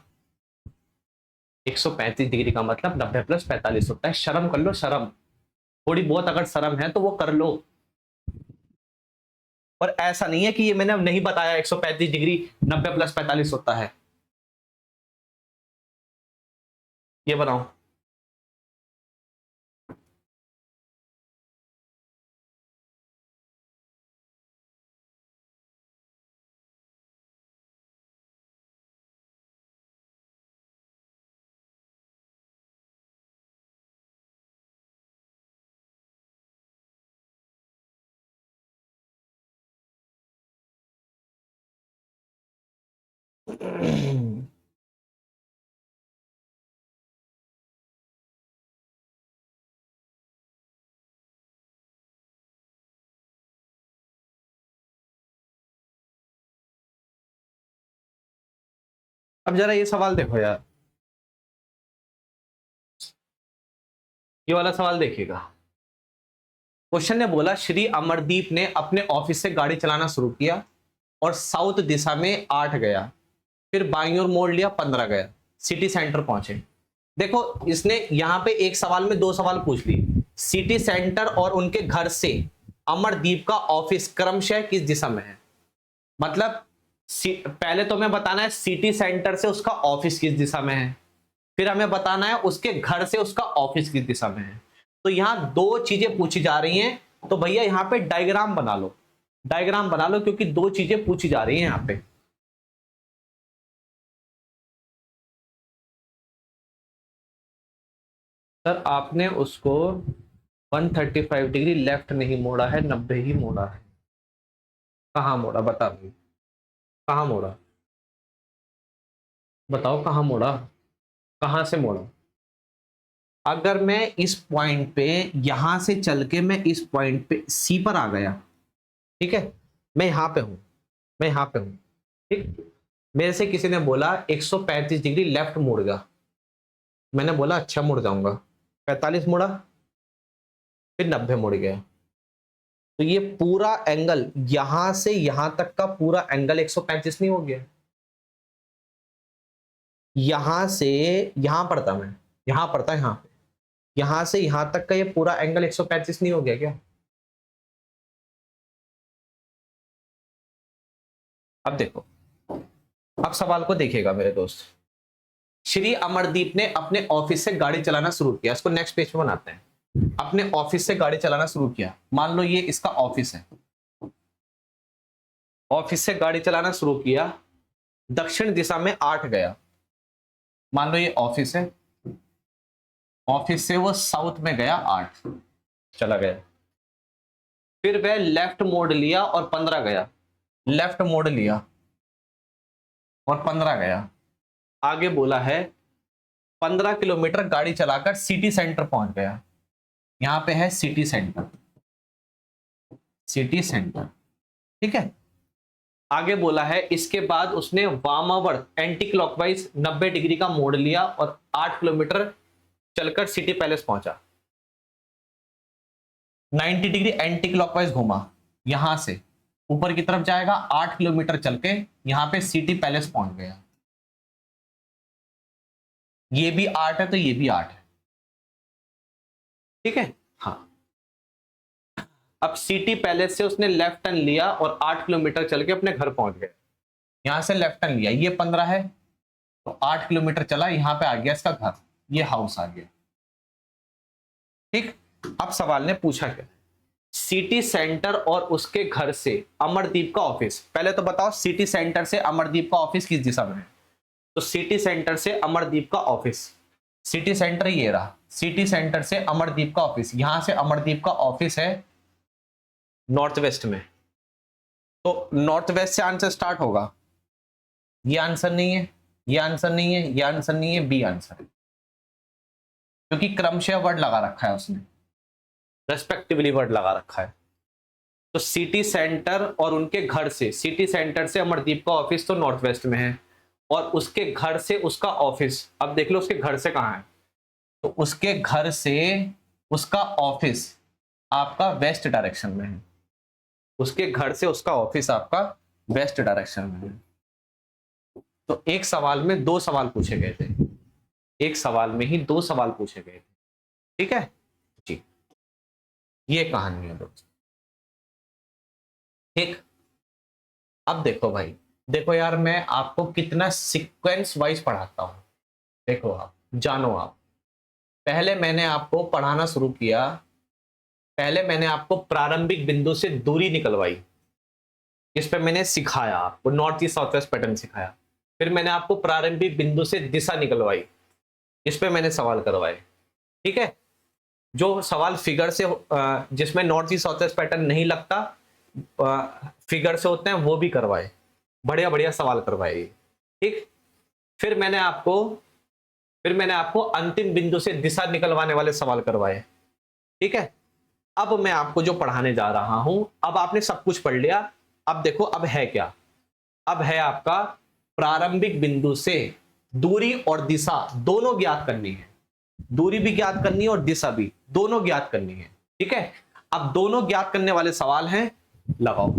135 डिग्री का मतलब 90 प्लस 45 होता है। शर्म कर लो, शर्म थोड़ी बहुत अगर शर्म है तो वो कर लो। और ऐसा नहीं है कि ये मैंने नहीं बताया 135 डिग्री 90 प्लस 45 होता है। ये बनाओ। अब जरा ये सवाल देखो यार, ये वाला सवाल देखिएगा। क्वेश्चन ने बोला श्री अमरदीप ने अपने ऑफिस से गाड़ी चलाना शुरू किया और साउथ दिशा में 8 गया, फिर बाईं ओर मोड़ लिया 15 गया, सिटी सेंटर पहुंचे। देखो इसने यहां पे एक सवाल में 2 सवाल पूछ लिए। सिटी सेंटर और उनके घर से अमरदीप का ऑफिस क्रमशः किस दिशा में है। मतलब पहले तो हमें बताना है सिटी सेंटर से उसका ऑफिस किस दिशा में है, फिर हमें बताना है उसके घर से उसका ऑफिस किस दिशा में है। तो यहां 2 चीजें पूछी जा रही हैं, तो भैया यहां पे डायग्राम बना लो, डायग्राम बना लो, क्योंकि 2 चीजें पूछी जा रही हैं यहां पे। सर आपने उसको 135 डिग्री लेफ्ट नहीं मोड़ा है, 90 ही मोड़ा है। कहां मोड़ा बता भाई, कहां मोड़ा बताओ, कहां मोड़ा, कहां से मोड़ा। अगर मैं इस पॉइंट पे यहां से चल के मैं इस पॉइंट पे सी पर आ गया, ठीक है, मैं यहां पे हूं, मैं यहां पे हूं, ठीक। मेरे से किसी ने बोला 135 डिग्री लेफ्ट मुड़ जा, मैंने बोला अच्छा मुड़ जाऊंगा, 45 मुड़ा, फिर 90 मुड़ गया। तो ये पूरा एंगल यहां से यहां तक का पूरा एंगल 135 नहीं हो गया। यहां से यहां पड़ता, मैं यहां पड़ता, यहां से यहां तक का ये पूरा एंगल 135 नहीं हो गया क्या। अब देखो, अब सवाल को देखिएगा मेरे दोस्त। श्री अमरदीप ने अपने ऑफिस से गाड़ी चलाना शुरू किया, इसको नेक्स्ट पेज पे बनाते हैं। अपने ऑफिस से गाड़ी चलाना शुरू किया, मान लो ये इसका ऑफिस है, ऑफिस से गाड़ी चलाना शुरू किया, दक्षिण दिशा में 8 गया, मान लो ये ऑफिस है, ऑफिस से वो साउथ में गया 8 चला गया, फिर वह लेफ्ट मोड़ लिया और 15 गया, लेफ्ट मोड़ लिया और 15 गया। आगे बोला है 15 किलोमीटर गाड़ी चलाकर सिटी सेंटर पहुंच गया। यहां पे है सिटी सेंटर, सिटी सेंटर, ठीक है। आगे बोला है इसके बाद उसने वामावर्त एंटी क्लॉकवाइज 90 डिग्री का मोड़ लिया और 8 किलोमीटर चलकर सिटी पैलेस पहुंचा। 90 डिग्री एंटी क्लॉकवाइज घूमा, यहां से ऊपर की तरफ जाएगा, 8 किलोमीटर चल के यहां पे सिटी पैलेस पहुंच गया। ये भी 8 है तो ये भी 8 है, ठीक है। हाँ, अब सिटी पैलेस से उसने लेफ्ट टर्न लिया और 8 किलोमीटर चल के अपने घर पहुंच गया। यहां से लेफ्ट टर्न लिया, ये 15 है तो 8 किलोमीटर चला, यहां पे आ गया इसका घर, ये हाउस आ गया, ठीक। अब सवाल ने पूछा क्या, सिटी सेंटर और उसके घर से अमरदीप का ऑफिस, पहले तो बताओ सिटी सेंटर से अमरदीप का ऑफिस किस दिशा में है? तो सिटी सेंटर से अमरदीप का ऑफिस, सिटी सेंटर ये रहा, सिटी सेंटर से अमरदीप का ऑफिस, यहां से अमरदीप का ऑफिस है नॉर्थ वेस्ट में, तो नॉर्थ वेस्ट से आंसर स्टार्ट होगा। ये आंसर नहीं है, ये आंसर नहीं है, ये आंसर नहीं है, बी आंसर है, क्योंकि क्रमशः वर्ड लगा रखा है उसने, रेस्पेक्टिवली वर्ड लगा रखा है। तो सिटी सेंटर और उनके घर से, सिटी सेंटर से अमरदीप का ऑफिस तो नॉर्थ वेस्ट में है, और उसके घर से उसका ऑफिस, अब देख लो उसके घर से कहां है, तो उसके घर से उसका ऑफिस आपका वेस्ट डायरेक्शन में है, उसके घर से उसका ऑफिस आपका वेस्ट डायरेक्शन में है। तो एक सवाल में दो सवाल पूछे गए थे, एक सवाल में ही दो सवाल पूछे गए थे, ठीक है जी। ये कहानी है दोस्तों, ठीक। अब देखो भाई, देखो यार मैं आपको कितना सीक्वेंस वाइज पढ़ाता हूं, देखो आप जानो, आप पहले मैंने आपको पढ़ाना शुरू किया, पहले मैंने आपको प्रारंभिक बिंदु से दूरी निकलवाई, इस पे मैंने सिखाया आपको, north east south west pattern सिखाया। फिर मैंने आपको प्रारंभिक बिंदु से दिशा निकलवाई, इस पे मैंने सवाल करवाए, ठीक है। जो सवाल फिगर से, जिसमें north east south west pattern नहीं लगता, फिगर से होते हैं, वो भी करवाए, बढ़िया बढ़िया सवाल करवाए, ठीक। फिर मैंने आपको अंतिम बिंदु से दिशा निकलवाने वाले सवाल करवाए, ठीक है। अब मैं आपको जो पढ़ाने जा रहा हूं, अब आपने सब कुछ पढ़ लिया, अब देखो अब है क्या, अब है आपका प्रारंभिक बिंदु से दूरी और दिशा दोनों ज्ञात करनी है, दूरी भी ज्ञात करनी है और दिशा भी, दोनों ज्ञात करनी है, ठीक है। अब दोनों ज्ञात करने वाले सवाल हैं, लगाओ,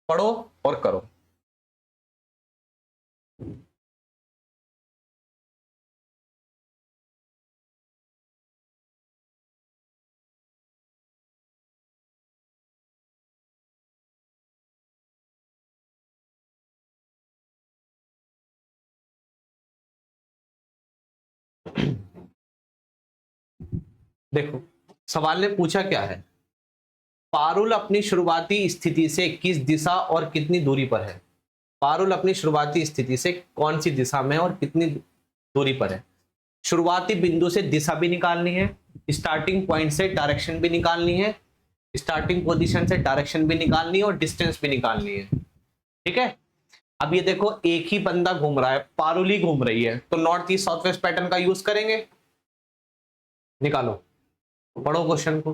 पढ़ो और करो। देखो सवाल ने पूछा क्या है, पारुल अपनी शुरुआती स्थिति से किस दिशा और कितनी दूरी पर है, पारुल अपनी शुरुआती स्थिति से कौन सी दिशा में और कितनी दूरी पर है। शुरुआती बिंदु से दिशा भी निकालनी है, स्टार्टिंग पॉइंट से डायरेक्शन भी निकालनी है, स्टार्टिंग पोजीशन से डायरेक्शन भी निकालनी है और डिस्टेंस भी निकालनी है, ठीक है। अब ये देखो एक ही बंदा घूम रहा है, पारुल ही घूम रही है, तो north east south west pattern का यूज करेंगे, निकालो, पढ़ो क्वेश्चन को।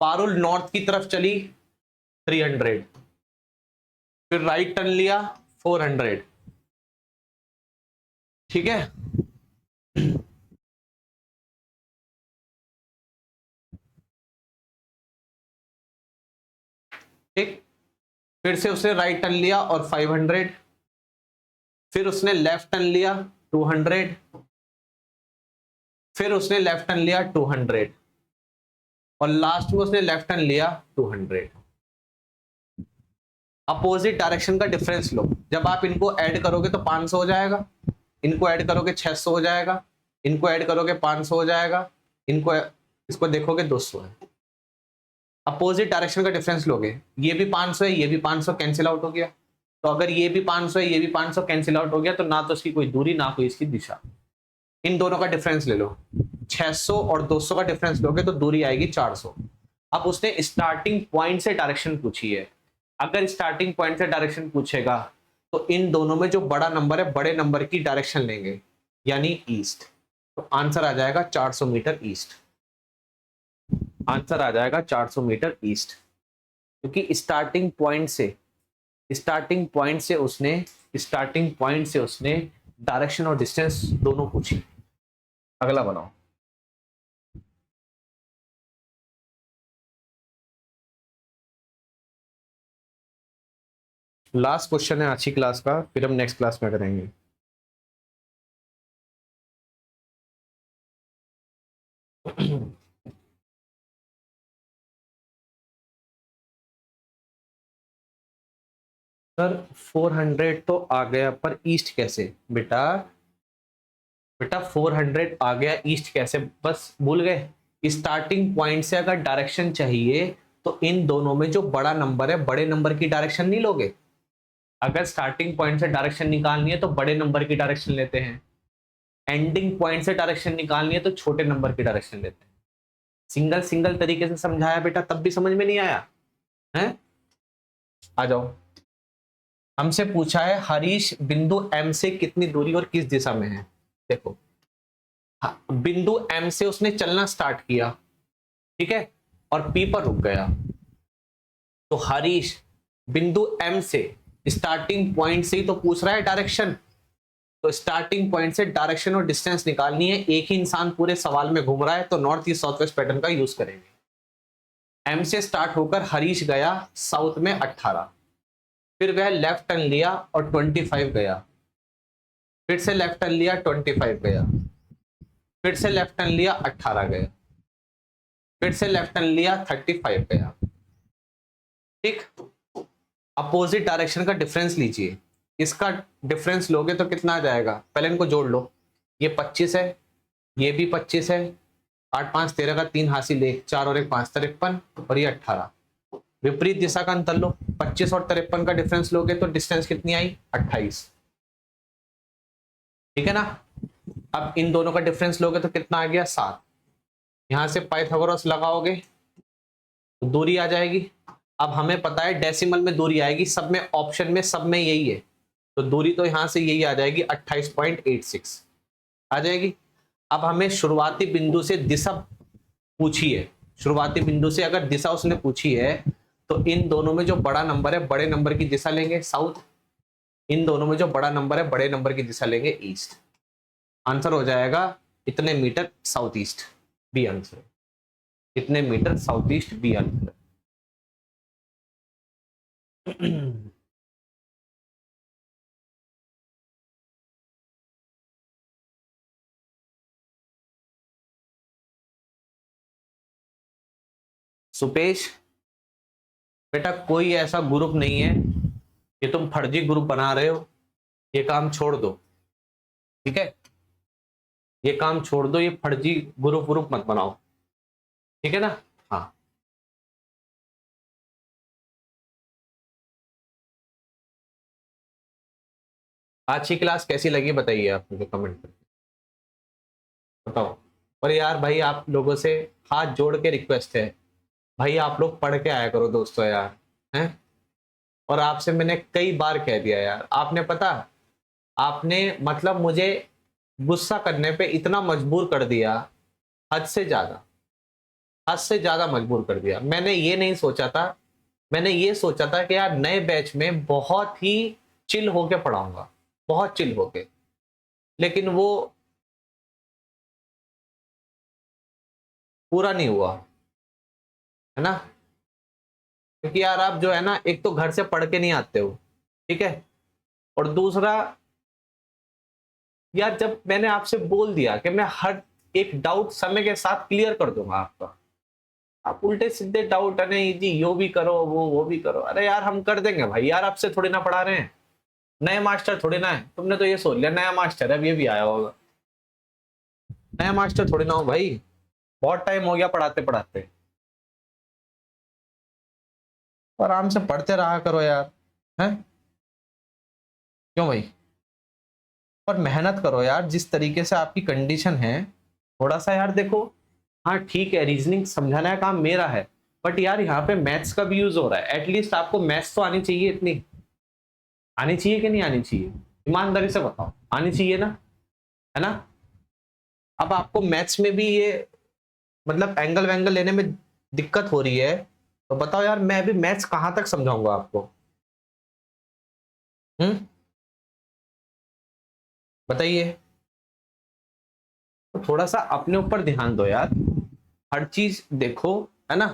पारुल नॉर्थ की तरफ चली 300, फिर राइट टर्न लिया 400, ठीक है। ठीक, फिर से उसने राइट टर्न लिया और 500, फिर उसने लेफ्ट टर्न लिया 200, फिर उसने लेफ्ट टर्न लिया 200, और लास्ट में उसने लेफ्ट टर्न लिया 200। अपोजिट डायरेक्शन का डिफरेंस लो, जब आप इनको ऐड करोगे तो 500 हो जाएगा, इनको ऐड करोगे 600 हो जाएगा, इनको ऐड करोगे 500 हो जाएगा, इनको इसको देखोगे 200 है। अपोजिट डायरेक्शन का डिफरेंस लोगे, ये भी 500 है, ये भी 500, कैंसिल आउट हो गया। तो अगर ये भी 500 है, ये भी 500, कैंसिल आउट हो गया, तो ना तो इसकी कोई दूरी ना कोई इसकी दिशा। इन दोनों का डिफरेंस ले लो, 600 और 200 का डिफरेंस लोगे तो दूरी आएगी 400। अब उसने स्टार्टिंग पॉइंट से डायरेक्शन पूछी है, अगर स्टार्टिंग पॉइंट से डायरेक्शन पूछेगा तो इन दोनों में जो बड़ा नंबर है, बड़े नंबर की डायरेक्शन लेंगे, यानी ईस्ट। तो आंसर आ जाएगा 400 मीटर ईस्ट, आंसर आ जाएगा 400 मीटर ईस्ट, क्योंकि स्टार्टिंग पॉइंट से उसने डायरेक्शन और डिस्टेंस दोनों पूछी। अगला बनाओ। लास्ट क्वेश्चन है आज की क्लास का, फिर हम नेक्स्ट क्लास में करेंगे। सर 400 तो आ गया, पर ईस्ट कैसे बेटा? बेटा 400 आ गया, ईस्ट कैसे? बस भूल गए, स्टार्टिंग पॉइंट से अगर डायरेक्शन चाहिए तो इन दोनों में जो बड़ा नंबर है, बड़े नंबर की डायरेक्शन नहीं लोगे? अगर स्टार्टिंग पॉइंट से डायरेक्शन निकालनी है तो बड़े नंबर की डायरेक्शन लेते हैं, एंडिंग पॉइंट से डायरेक्शन निकालनी है तो छोटे नंबर की डायरेक्शन लेते हैं। सिंगल सिंगल तरीके से समझाया बेटा, तब भी समझ में नहीं आया है? आ जाओ। हमसे पूछा है हरीश बिंदु एम से कितनी दूरी और किस दिशा में है। देखो, बिंदु एम से उसने चलना स्टार्ट किया, ठीक है, और पी पर रुक गया। तो हरीश बिंदु एम से स्टार्टिंग पॉइंट से ही तो पूछ रहा है डायरेक्शन, तो स्टार्टिंग पॉइंट से डायरेक्शन और डिस्टेंस निकालनी है। एक ही इंसान पूरे सवाल में घूम रहा है तो north east south west pattern का यूज करेंगे। एम से स्टार्ट होकर हरीश गया साउथ में 18, फिर वह लेफ्ट टर्न लिया और 25 गया, फिर से लेफ्ट टर्न लिया 25 गया, फिर से लेफ्ट टर्न लिया 18 गया, फिर से लेफ्ट टर्न लिया 35 गया। ठीक, अपोजिट डायरेक्शन का डिफरेंस लीजिए, इसका डिफरेंस लोगे तो कितना आ जाएगा? पहले इनको जोड़ लो, ये 25 है, ये भी 25 है, 8 5 13 का 3 हासिल 1 4 और 1 5 53 और ये 18। विपरीत दिशा का अंतर लो, 25 और 53 का डिफरेंस लोगे तो डिस्टेंस कितनी आई? 28। ठीक है ना? अब इन दोनों का डिफरेंस लोगे तो कितना आ गया? 7। यहां से पाइथागोरस लगाओगे तो दूरी आ जाएगी। अब हमें पता है डेसिमल में दूरी आएगी, सब में ऑप्शन में सब में यही है, तो दूरी तो यहां से यही आ जाएगी 28.86 आ जाएगी। अब हमें शुरुआती बिंदु से दिशा पूछी है, शुरुआती बिंदु से अगर दिशा उसने पूछी है तो इन दोनों में जो बड़ा नंबर है बड़े नंबर की दिशा लेंगे साउथ, इन दोनों में जो बड़ा नंबर है बड़े नंबर की दिशा लेंगे ईस्ट। आंसर हो जाएगा इतने metre south east, B answer. इतने metre south east, B answer. Supesh बेटा, कोई ऐसा ग्रुप नहीं है कि तुम फर्जी ग्रुप बना रहे हो, ये काम छोड़ दो, ठीक है? ये काम छोड़ दो, ये फर्जी ग्रुप मत बनाओ, ठीक है ना? हाँ, आज की क्लास कैसी लगी बताइए आप मुझे कमेंट करके बताओ। और यार भाई, आप लोगों से हाथ जोड़ के रिक्वेस्ट है, भाई आप लोग पढ़ के आया करो दोस्तों यार, हैं? और आपसे मैंने कई बार कह दिया यार, आपने पता, आपने मतलब मुझे गुस्सा करने पे इतना मजबूर कर दिया, हद से ज्यादा, हद से ज्यादा मजबूर कर दिया। मैंने ये नहीं सोचा था, मैंने ये सोचा था कि यार नए बैच में बहुत ही चिल होके पढ़ाऊंगा, बहुत चिल होके, लेकिन वो पूरा नहीं हुआ, है ना? क्योंकि यार आप जो है ना, एक तो घर से पढ़ के नहीं आते हो, ठीक है, और दूसरा यार जब मैंने आपसे बोल दिया कि मैं हर एक डाउट समय के साथ क्लियर कर दूंगा आपका, आप उल्टे सीधे डाउट, नहीं जी यो भी करो वो भी करो। अरे यार हम कर देंगे भाई, यार आपसे थोड़ी ना पढ़ा रहे हैं, नए मास्टर थोड़ी ना है। तुमने तो ये सोच लिया नया मास्टर है, अब ये भी आया होगा, नया मास्टर थोड़ी ना हो भाई, बहुत टाइम हो गया पढ़ाते पढ़ाते। आराम से पढ़ते रहा करो यार, हैं? क्यों भाई? और मेहनत करो यार, जिस तरीके से आपकी कंडीशन है, थोड़ा सा यार देखो। हाँ ठीक है, रीजनिंग समझाना का काम मेरा है, बट यार यहाँ पे मैथ्स का भी यूज हो रहा है, एटलीस्ट आपको मैथ्स तो आनी चाहिए, इतनी आनी चाहिए कि नहीं आनी चाहिए? ईमानदारी से बताओ, आनी चाहिए ना, है ना? अब आपको मैथ्स में भी ये मतलब एंगल वैंगल लेने में दिक्कत हो रही है, तो बताओ यार मैं अभी मैथ्स कहां तक समझाऊंगा आपको? हम्म, बताइए। तो थोड़ा सा अपने ऊपर ध्यान दो यार, हर चीज देखो, है ना?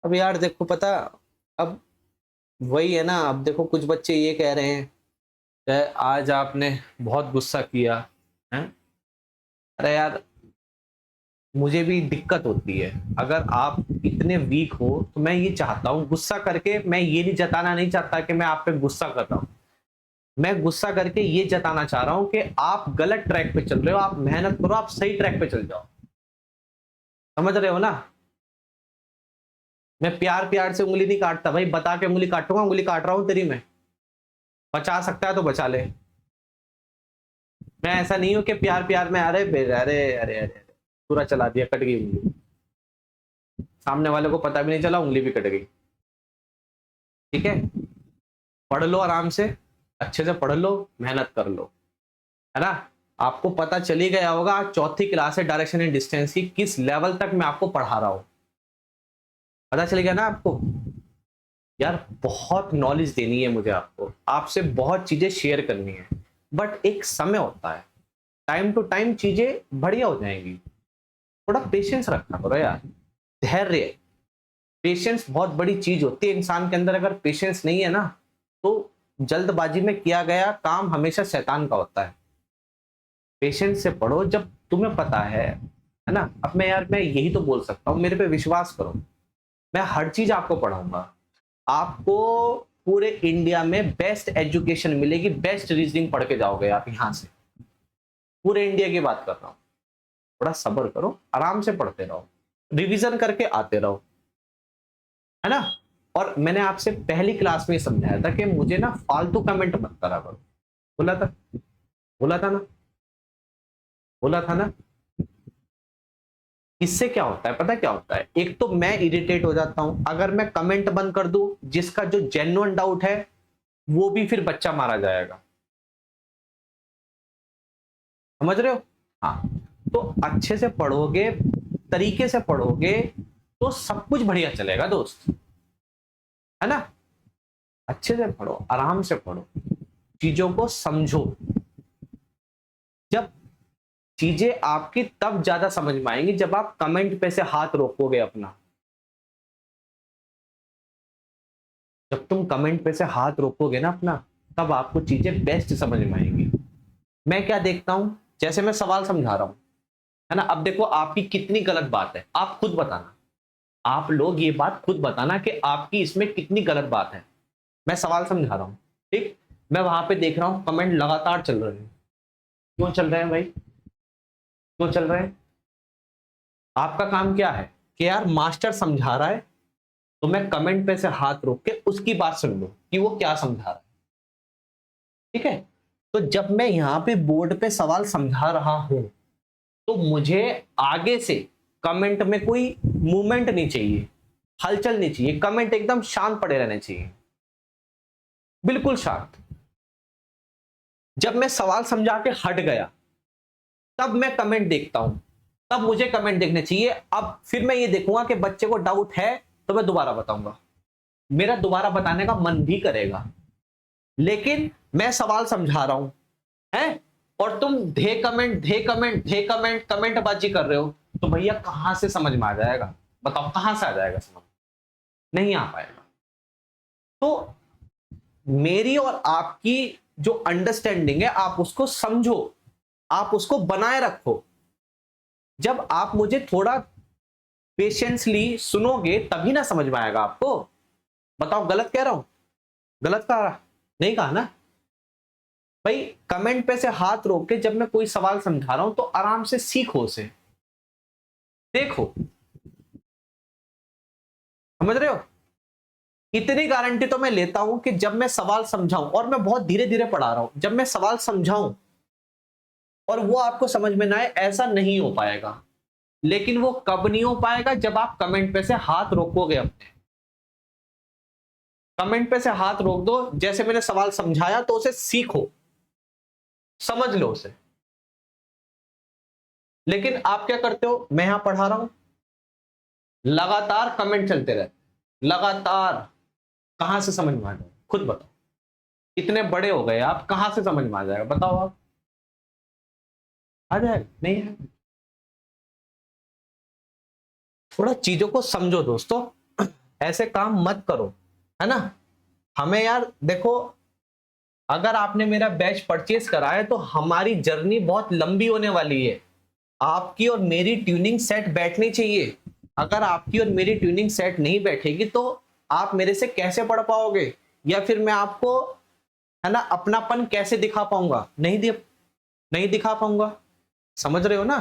अब यार देखो पता, अब वही है ना, अब देखो कुछ बच्चे ये कह रहे हैं कि आज आपने बहुत गुस्सा किया है, अरे यार मुझे भी दिक्कत होती है, अगर आप इतने वीक हो तो मैं ये चाहता हूँ गुस्सा करके, मैं ये नहीं जताना नहीं चाहता कि मैं आप पे गुस्सा कर रहा हूँ, मैं गुस्सा करके ये जताना चाह रहा हूँ कि आप गलत ट्रैक पे चल रहे हो, आप मेहनत करो, आप सही ट्रैक पे चल जाओ। समझ रहे हो ना? मैं प्यार प्यार से उंगली नहीं काटता भाई, बता के उंगली काटूंगा, उंगली काट रहा हूं तेरी मैं, बचा सकता है तो बचा ले। मैं ऐसा नहीं हूं कि प्यार प्यार में अरे पूरा चला दिया, कट गई उंगली, सामने वाले को पता भी नहीं चला, उंगली भी कट गई। ठीक है, पढ़ लो आराम से, अच्छे से पढ़ लो, मेहनत कर लो, है ना? आपको पता चली गया होगा चौथी क्लास है डायरेक्शन एंड डिस्टेंस की किस लेवल तक मैं आपको पढ़ा रहा हूं, पता चल गया ना आपको? यार बहुत नॉलेज देनी है मुझे आपको, आपसे बहुत चीजें शेयर करनी है, बट एक समय होता है, टाइम टू टाइम चीजें बढ़िया हो जाएंगी। थोड़ा पेशेंस रखना करो यार, धैर्य, पेशेंस बहुत बड़ी चीज होती है इंसान के अंदर। अगर पेशेंस नहीं है ना तो जल्दबाजी में किया गया काम हमेशा शैतान का होता है। पेशेंस से पढ़ो जब तुम्हें पता है ना? अब मैं यही तो बोल सकता हूँ, मेरे पे विश्वास करो, मैं हर चीज आपको पढ़ाऊंगा, आपको पूरे इंडिया में बेस्ट एजुकेशन मिलेगी, बेस्ट रीजनिंग पढ़ के जाओगे आप यहां से, पूरे इंडिया की बात कर रहा हूं। थोड़ा सब्र करो, आराम से पढ़ते रहो, रिवीजन करके आते रहो, है ना? और मैंने आपसे पहली क्लास में समझाया था कि मुझे ना फालतू कमेंट मत करा करो, बोला था, बोला था ना, बोला था ना? इससे क्या होता है पता क्या होता है? एक तो मैं इरिटेट हो जाता हूं, अगर मैं कमेंट बंद कर दूं, जिसका जो जेन्युइन डाउट है वो भी फिर बच्चा मारा जाएगा। समझ रहे हो? हाँ, तो अच्छे से पढ़ोगे, तरीके से पढ़ोगे तो सब कुछ बढ़िया चलेगा दोस्त, है ना? अच्छे से पढ़ो, आराम से पढ़ो, चीजों को समझो। जब चीजें आपकी तब ज्यादा समझ में आएंगी जब आप कमेंट पे से हाथ रोकोगे अपना। जब तुम कमेंट पे से हाथ रोकोगे ना अपना, तब आपको चीजें बेस्ट समझ में आएंगी। मैं क्या देखता हूं, जैसे मैं सवाल समझा रहा हूं, है ना? अब देखो आपकी कितनी गलत बात है, आप खुद बताना, आप लोग ये बात खुद बताना कि आपकी इसमें कितनी गलत बात है। मैं सवाल समझा रहा हूं, ठीक, मैं वहां पे देख रहा हूं कमेंट लगातार चल रहे हैं, क्यों चल रहे हैं भाई, क्यों चल रहे हैं? आपका काम क्या है कि यार मास्टर समझा रहा है तो मैं कमेंट पे से हाथ रोक के उसकी बात सुन लूं कि वो क्या समझा रहा है। ठीक है, तो जब मैं यहां पे बोर्ड पे सवाल समझा रहा हूं तो मुझे आगे से कमेंट में कोई मूवमेंट नहीं चाहिए, हलचल नहीं चाहिए, कमेंट एकदम शांत पड़े रहने चाहिए, बिल्कुल शांत। जब मैं सवाल समझा के हट गया तब मैं कमेंट देखता हूं, तब मुझे कमेंट देखने चाहिए। अब फिर मैं ये देखूंगा कि बच्चे को डाउट है तो मैं दोबारा बताऊंगा, मेरा दोबारा बताने का मन भी करेगा, लेकिन मैं सवाल समझा रहा हूं है, और तुम कमेंट बाजी कर रहे हो, तो भैया कहां से समझ में आ जाएगा? बताओ कहां से आ जाएगा समझ? नहीं आ पाएगा। तो मेरी और आपकी जो अंडरस्टैंडिंग है आप उसको समझो, आप उसको बनाए रखो। जब आप मुझे थोड़ा पेशेंसली सुनोगे तभी ना समझ में आएगा आपको। बताओ गलत कह रहा हूं? गलत कहा? नहीं कहा ना भाई? कमेंट पे से हाथ रोक के जब मैं कोई सवाल समझा रहा हूं तो आराम से सीखो उसे, देखो, समझ रहे हो? इतनी गारंटी तो मैं लेता हूं कि जब मैं सवाल समझाऊं, और मैं बहुत धीरे धीरे पढ़ा रहा हूं, जब मैं सवाल समझाऊं और वो आपको समझ में ना आए, ऐसा नहीं हो पाएगा। लेकिन वो कब नहीं हो पाएगा? जब आप कमेंट पे से हाथ रोकोगे अपने, कमेंट पे से हाथ रोक दो, जैसे मैंने सवाल समझाया तो उसे सीखो, समझ लो उसे। लेकिन आप क्या करते हो, मैं यहां पढ़ा रहा हूं, लगातार कमेंट चलते रहते, लगातार, कहां से समझ में आ जाएगा? खुद बताओ, इतने बड़े हो गए आप, कहां से समझ में आ जाएगा? बताओ आप, आ जाएगा? नहीं है। थोड़ा चीजों को समझो दोस्तों, ऐसे काम मत करो, है ना? हमें यार देखो, अगर आपने मेरा बैच परचेज करा है तो हमारी जर्नी बहुत लंबी होने वाली है, आपकी और मेरी ट्यूनिंग सेट बैठनी चाहिए। अगर आपकी और मेरी ट्यूनिंग सेट नहीं बैठेगी तो आप मेरे से कैसे पढ़ पाओगे, या फिर मैं आपको है ना अपनापन कैसे दिखा पाऊंगा, नहीं दिखा पाऊंगा। समझ रहे हो ना?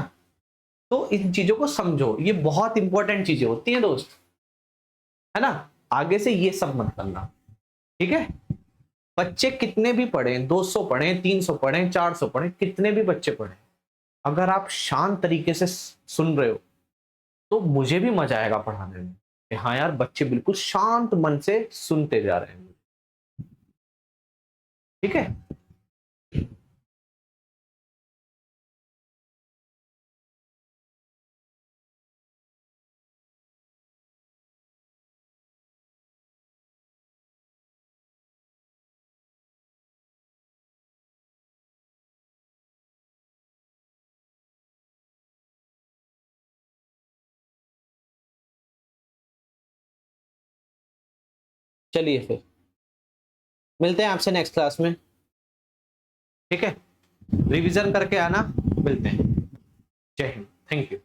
तो इन चीजों को समझो, ये बहुत इंपॉर्टेंट चीजें होती हैं दोस्त, है ना। आगे से ये सब मत करना, ठीक है। बच्चे कितने भी पढ़े, 200 पढ़े, 300 पढ़े, 400 पढ़े, कितने भी बच्चे पढ़े, अगर आप शांत तरीके से सुन रहे हो तो मुझे भी मजा आएगा पढ़ाने में कि हाँ यार बच्चे बिल्कुल शांत मन से सुनते जा रहे हैं। ठीक है। चलिए फिर मिलते हैं आपसे नेक्स्ट क्लास में, ठीक है। रिवीजन करके आना, मिलते हैं। जय हिंद, थैंक यू।